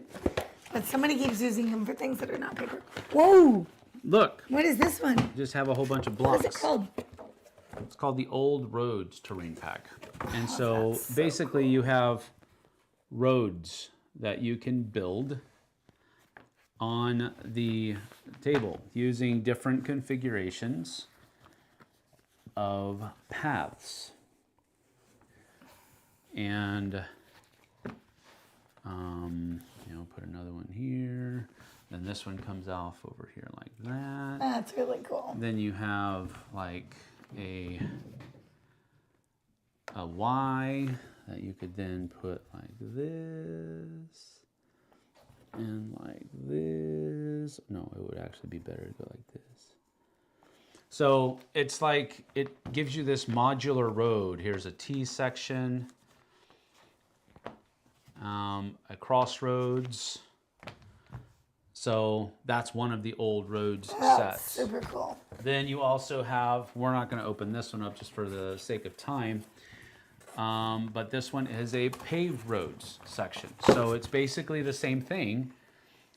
but somebody keeps using them for things that are not paper. Whoa! Look, What is this one? you just have a whole bunch of What blocks. is it called? It's called the Old Roads Terrain Pack. And so that's so basically you have roads that you can build on the table using different configurations of paths. And put another one here. Then this one comes off over here like that. That's really cool. Then you have like a Y that you could then put like this and like this. No, it would actually be better to go like this. So it's like it gives you this modular road. Here's a T section, a crossroads. So that's one of the old roads That's sets. super cool. Then you also have, we're not going to open this one up just for the sake of time, but this one is a paved roads section. So it's basically the same thing.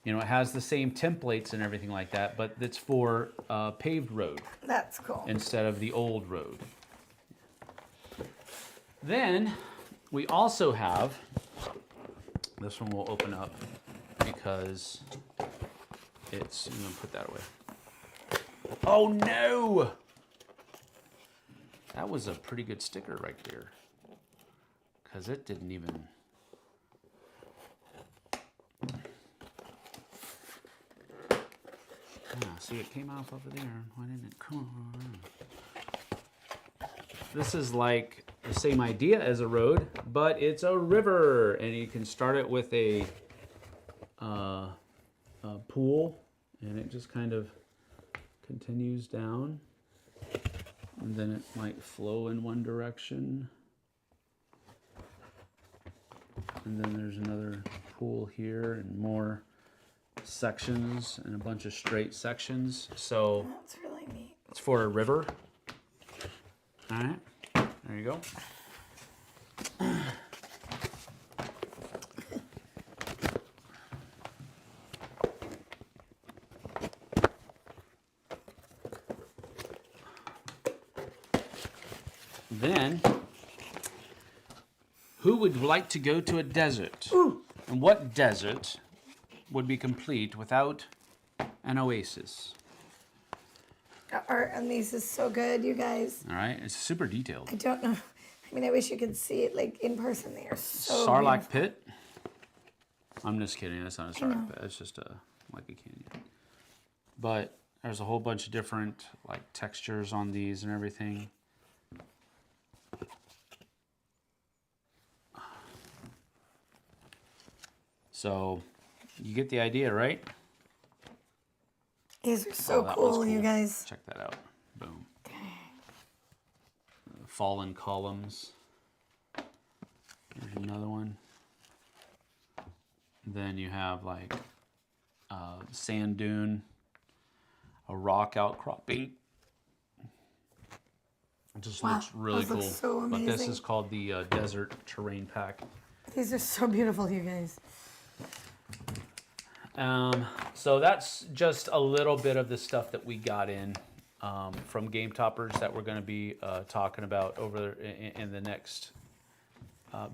You know, it has the same templates and everything like that, but it's for paved road That's cool. instead of the old road. Then we also have, this one will open up because it's, I'm going to put that away. Oh no! That was a pretty good sticker right there. Because it didn't even... See, it came off over there. Why didn't it come on? This is like the same idea as a road, but it's a river. And you can start it with a pool, and it just kind of continues down, and then it might flow in one direction, and then there's another pool here and more sections and a bunch of straight sections. So That's really neat. it's for a river. All right, there you go. Then, who would like to go to a desert? Ooh. And what desert would be complete without an oasis? The art on these is so good, you guys. All right, it's super detailed. I don't know. I mean, I wish you could see it like in person. They are so Sarlacc beautiful. pit. I'm just kidding. That's not a Sarlacc pit. It's just like a canyon. But there's a whole bunch of different like textures on these and everything. So you get the idea, right? These are so that was cool, you guys. Check that out. Boom. Fallen columns. There's another one. Then you have like sand dune, a rock outcropping. It just Wow, looks really those cool. look so But this amazing. is called the Desert Terrain Pack. These are so beautiful, you guys. So that's just a little bit of the stuff that we got in from Game Toppers that we're going to be talking about over in the next,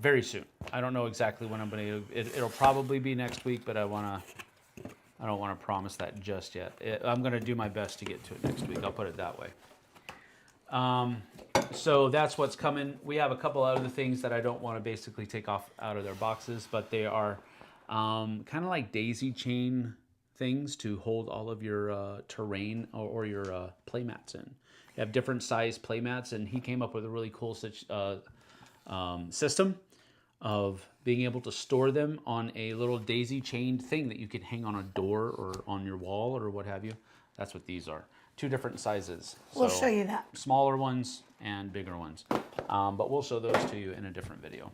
very soon. I don't know exactly when I'm going to, it'll probably be next week, but I want to I don't want to promise that just yet. I'm going to do my best to get to it next week. I'll put it that way. So that's what's coming. We have a couple other things that I don't want to basically take off out of their boxes, but they are kind of like daisy chain things to hold all of your terrain or your playmats in. You have different size playmats, and he came up with a really cool system of being able to store them on a little daisy chained thing that you can hang on a door or on your wall or what have you. That's what these are. 2 different sizes. We'll show you that. Smaller ones and bigger ones. But we'll show those to you in a different video.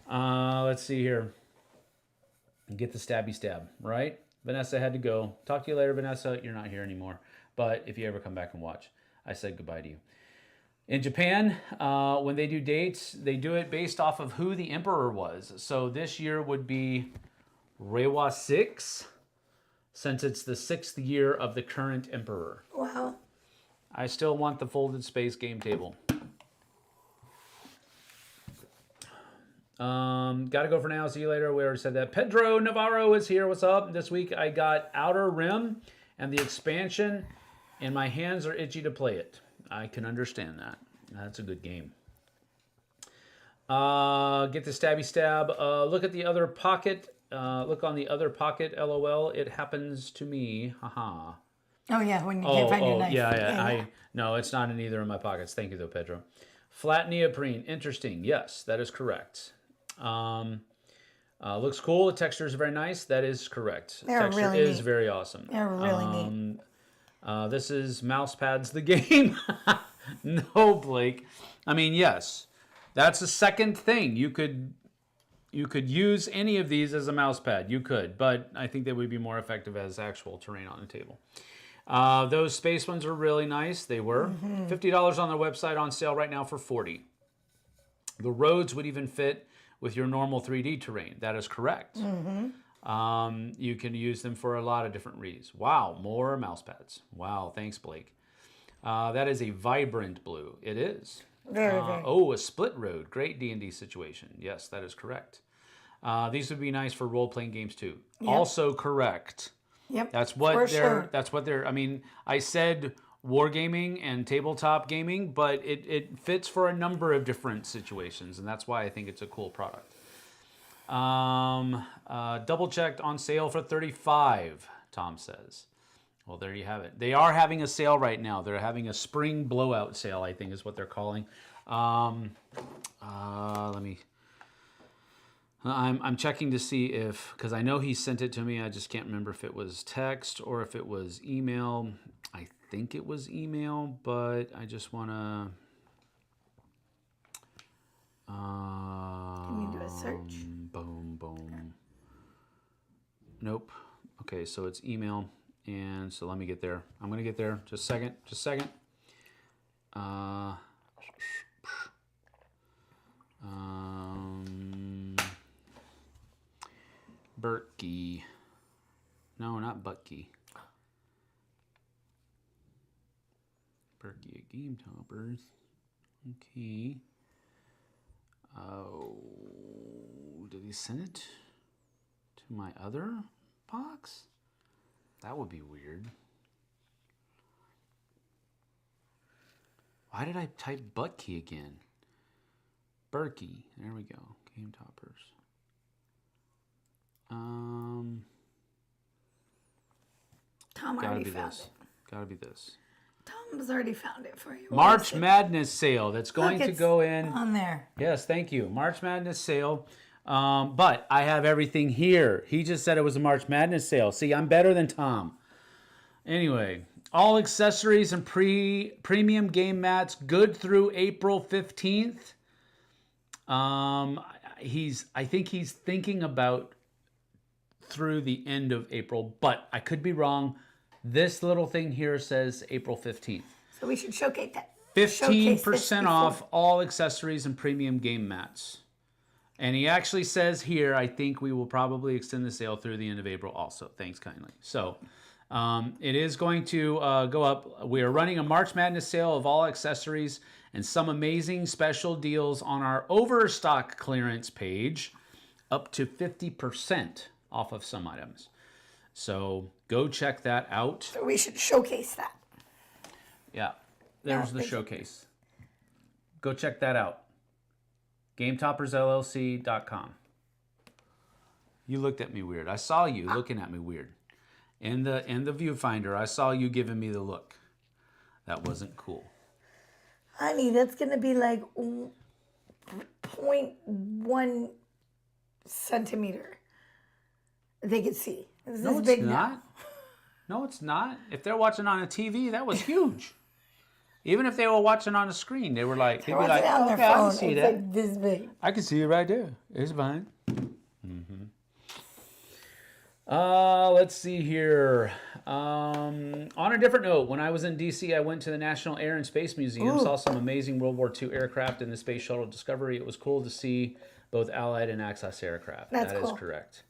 Let's see here. Get the stabby stab, right? Vanessa had to go. Talk to you later, Vanessa. You're not here anymore. But if you ever come back and watch, I said goodbye to you. In Japan, when they do dates, they do it based off of who the emperor was. So this year would be Reiwa 6, since it's the 6th year of the current emperor. Wow. I still want the folded space game table. Gotta go for now. See you later. We already said that. Pedro Navarro is here. What's up? This week I got Outer Rim and the expansion, and my hands are itchy to play it. I can understand that. That's a good game. Get the stabby stab. Look at the other pocket. Look on the other pocket. LOL. It happens to me. Haha. Oh yeah, when you can't find your knife. Yeah. No, it's not in either of my pockets. Thank you though, Pedro. Flat neoprene. Interesting. Yes, that is correct. Looks cool. The texture is very nice. That is correct. They're Texture really is neat. very awesome. They're really neat. This is mouse pads the game. No, Blake. I mean, yes, that's the second thing. You could use any of these as a mouse pad. You could, but I think they would be more effective as actual terrain on the table. Those space ones are really nice. They were $50 on their website, on sale right now for $40. The roads would even fit with your normal 3D terrain. That is correct. You can use them for a lot of different reasons. Wow, more mouse pads. Wow, thanks, Blake. That is a vibrant blue. It is. Very. Oh, a split road. Great D&D situation. Yes, that is correct. These would be nice for role-playing games too. Yep. Also correct. Yep. That's what for they're. sure. That's what they're. I mean, I said wargaming and tabletop gaming, but it fits for a number of different situations, and that's why I think it's a cool product. Double checked, on sale for $35. Tom says. Well, there you have it. They are having a sale right now. They're having a spring blowout sale, I think is what they're calling. Let me. I'm checking to see if, because I know he sent it to me. I just can't remember if it was text or if it was email. I think it was email, but I just want to. Can you do a search? Boom, boom. Nope. Okay, so it's email, and so let me get there. I'm gonna get there. Just a second. Just a second. Berkey. No, not Butkey. Berkey at Game Toppers. Okay. Oh, did he send it to my other box? That would be weird. Why did I type Butkey again? Berkey. There we go. Game Toppers. Tom Gotta already be found this. it. Gotta be this. Tom's already found it for you. March Madness sale. That's going Look, to it's go in. on there. Yes, thank you. March Madness sale. But I have everything here. He just said it was a March Madness sale. See, I'm better than Tom. Anyway, all accessories and premium game mats good through April 15th. I think he's thinking about through the end of April, but I could be wrong. This little thing here says April 15th. So we should showcase that. 15% off all accessories and premium game mats. And he actually says here, I think we will probably extend the sale through the end of April also. Thanks kindly. So it is going to go up. We are running a March Madness sale of all accessories and some amazing special deals on our overstock clearance page, up to 50% off of some items. So go check that out. So we should showcase that. Yeah, there's No, the showcase. Go check that out. GameToppersLLC.com. You looked at me weird. I saw you looking at me weird. In the viewfinder, I saw you giving me the look. That wasn't cool. Honey, that's going to be like 0.1 centimeter. They could see. This No, is it's big not. now. No, it's not. If they're watching on a TV, that was huge. Even if they were watching on a screen, they were like, they'd be like, on their okay, I phone. can see It's that. like this big. I can see it right there. It's fine. Let's see here. On a different note, when I was in D.C., I went to the National Air and Space Museum, saw some amazing World War II aircraft in the Space Shuttle Discovery. It was cool to see both Allied and Axis aircraft. That's That cool. is correct.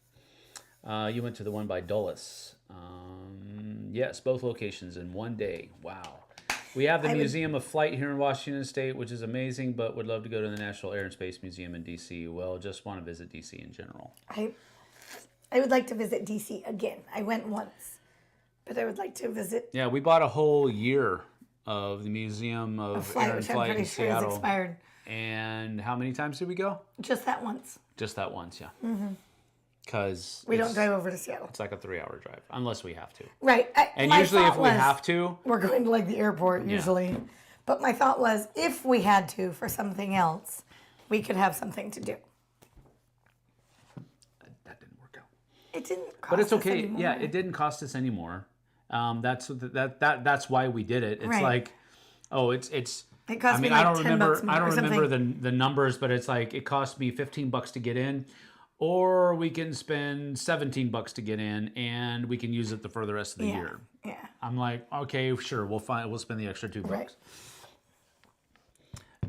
You went to the one by Dulles. Yes, both locations in one day. Wow. We have the Museum of Flight here in Washington State, which is amazing, but would love to go to the National Air and Space Museum in D.C. Well, just want to visit D.C. in general. I would like to visit DC again. I went once, but I would like to visit Yeah, we bought a whole year of the Museum of flight, Air and which I'm Flight pretty in sure is Seattle. expired. And how many times did we go? Just that once. Just that once, yeah. Because We don't drive over to Seattle. it's like a 3-hour drive, unless we have to. Right. And my usually, if thought we was, have to, we're going to like the airport usually. But my thought was, if we had to for something else, we could have something to do. that didn't work out. It didn't cost But it's us okay. anymore. Yeah, it didn't cost us anymore. That's why we did it. It's Right. like, oh, it's. It cost I mean, me like I don't 10 remember. bucks more I don't or remember something. the numbers, but it's like it cost me $15 to get in, or we can spend $17 to get in, and we can use it for the rest of the Yeah. year. Yeah. I'm like, okay, sure, we'll spend the extra $2. Right.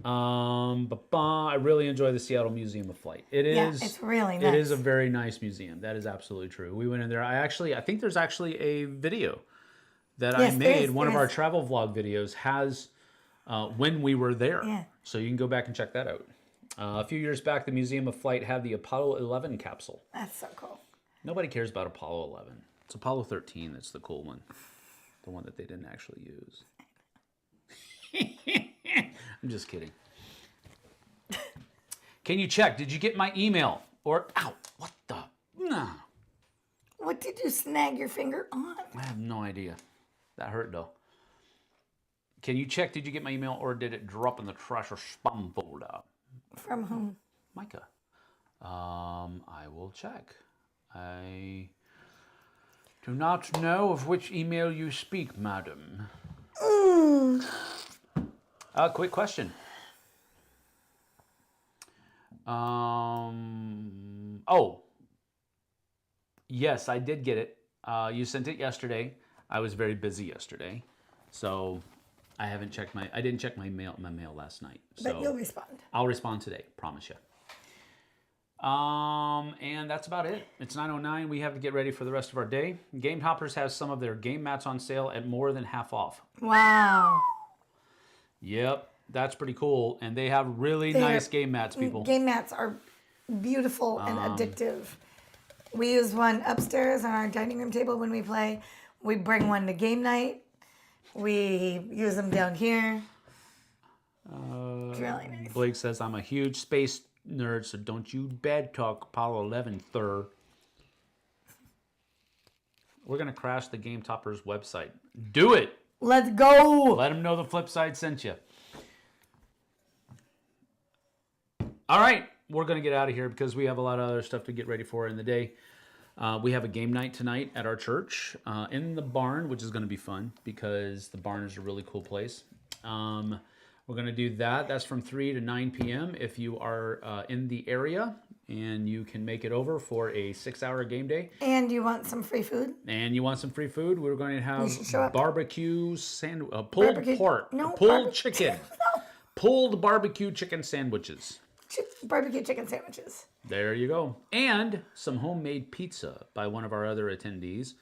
I really enjoy the Seattle Museum of Flight. It is. Yeah, it's really It is nice. a very nice museum. That is absolutely true. We went in there. I think there's actually a video that Yes, I there made. is, One of there our is. travel vlog videos has when we were there. Yeah. So you can go back and check that out. A few years back, the Museum of Flight had the Apollo 11 capsule. That's so cool. Nobody cares about Apollo 11. It's Apollo 13 that's the cool one. The one that they didn't actually use. I'm just kidding. Can you check? Did you get my email? Or, ow, what the? Nah. What did you snag your finger on? I have no idea. That hurt though. Can you check? Did you get my email or did it drop in the trash or spam folder? From whom? Micah. I will check. I do not know of which email you speak, madam. Quick question. Oh, yes, I did get it. You sent it yesterday. I was very busy yesterday, so I didn't check my mail last night. So But you'll respond. I'll respond today, promise you. And that's about it. It's 9:09. We have to get ready for the rest of our day. Game Toppers has some of their game mats on sale at more than half off. Wow. Yep, that's pretty cool. And they have really nice game mats, people. Game mats are beautiful and addictive. We use one upstairs on our dining room table when we play. We bring one to game night. We use them down here. It's really nice. Blake says, I'm a huge space nerd, so don't you bad talk Apollo 11, thir. We're going to crash the Game Toppers website. Do it! Let's go. Let them know the Flipside sent you. All right, we're going to get out of here because we have a lot of other stuff to get ready for in the day. We have a game night tonight at our church in the barn, which is going to be fun because the barn is a really cool place. We're going to do that. That's from 3 to 9 p.m. if you are in the area and you can make it over for a 6-hour game day. And you want some free food? And you want some free food, we're going to have should show up. barbecue pulled Barbecue- pork, no, pulled barbecue- chicken, pulled barbecue chicken sandwiches. Barbecue chicken sandwiches. There you go. And some homemade pizza by one of our other attendees.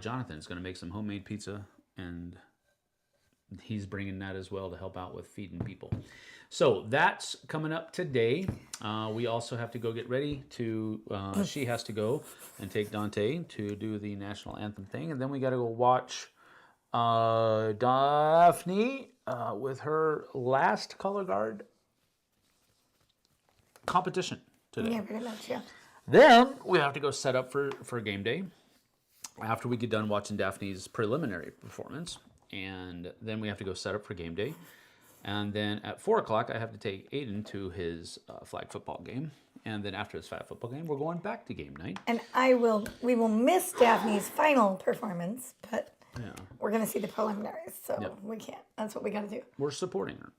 Jonathan's going to make some homemade pizza, and he's bringing that as well to help out with feeding people. So that's coming up today. We also have to go get ready to, she has to go and take Dante to do the national anthem thing. And then we got to go watch Daphne with her last color guard competition today. Yeah, pretty much, yeah. Then we have to go set up for game day after we get done watching Daphne's preliminary performance. And then we have to go set up for game day. And then at 4 o'clock, I have to take Aiden to his flag football game. And then after his flag football game, we're going back to game night. And we will miss Daphne's final performance, but we're going to see the preliminaries. So we can't. That's what we got to do. We're supporting her.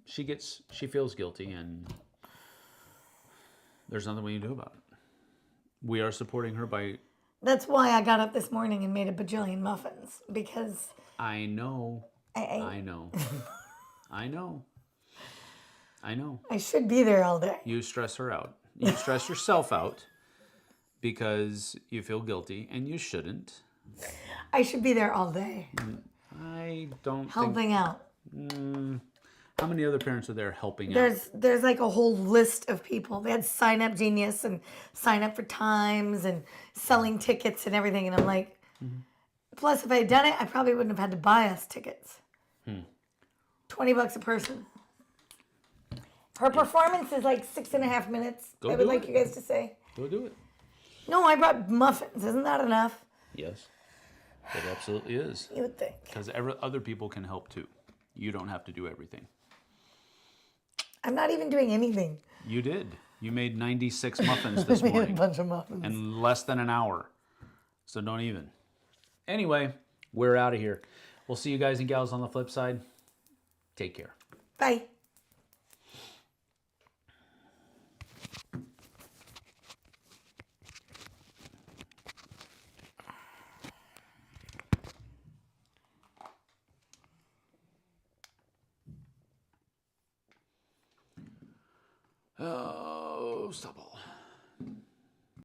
She feels guilty, and there's nothing we can do about it. We are supporting her by... That's why I got up this morning and made a bajillion muffins, because... I know. I know. I should be there all day. You stress her out. You stress yourself out because you feel guilty, and you shouldn't. I should be there all day. I don't helping out. How many other parents are there helping out? There's like a whole list of people. They had Sign Up Genius and Sign Up for Times and selling tickets and everything. And I'm like, plus if I had done it, I probably wouldn't have had to buy us tickets. $20 a person. Her performance is like 6.5 minutes. I would like you guys to say. Go do it. No, I brought muffins. Isn't that enough? Yes, it absolutely is. You would think. Because other people can help too. You don't have to do everything. I'm not even doing anything. You did. You made 96 muffins this morning. We had a bunch of muffins. In less than an hour. So don't even. Anyway, we're out of here. We'll see you guys and gals on the flip side. Take care. Bye. Oh, stop all.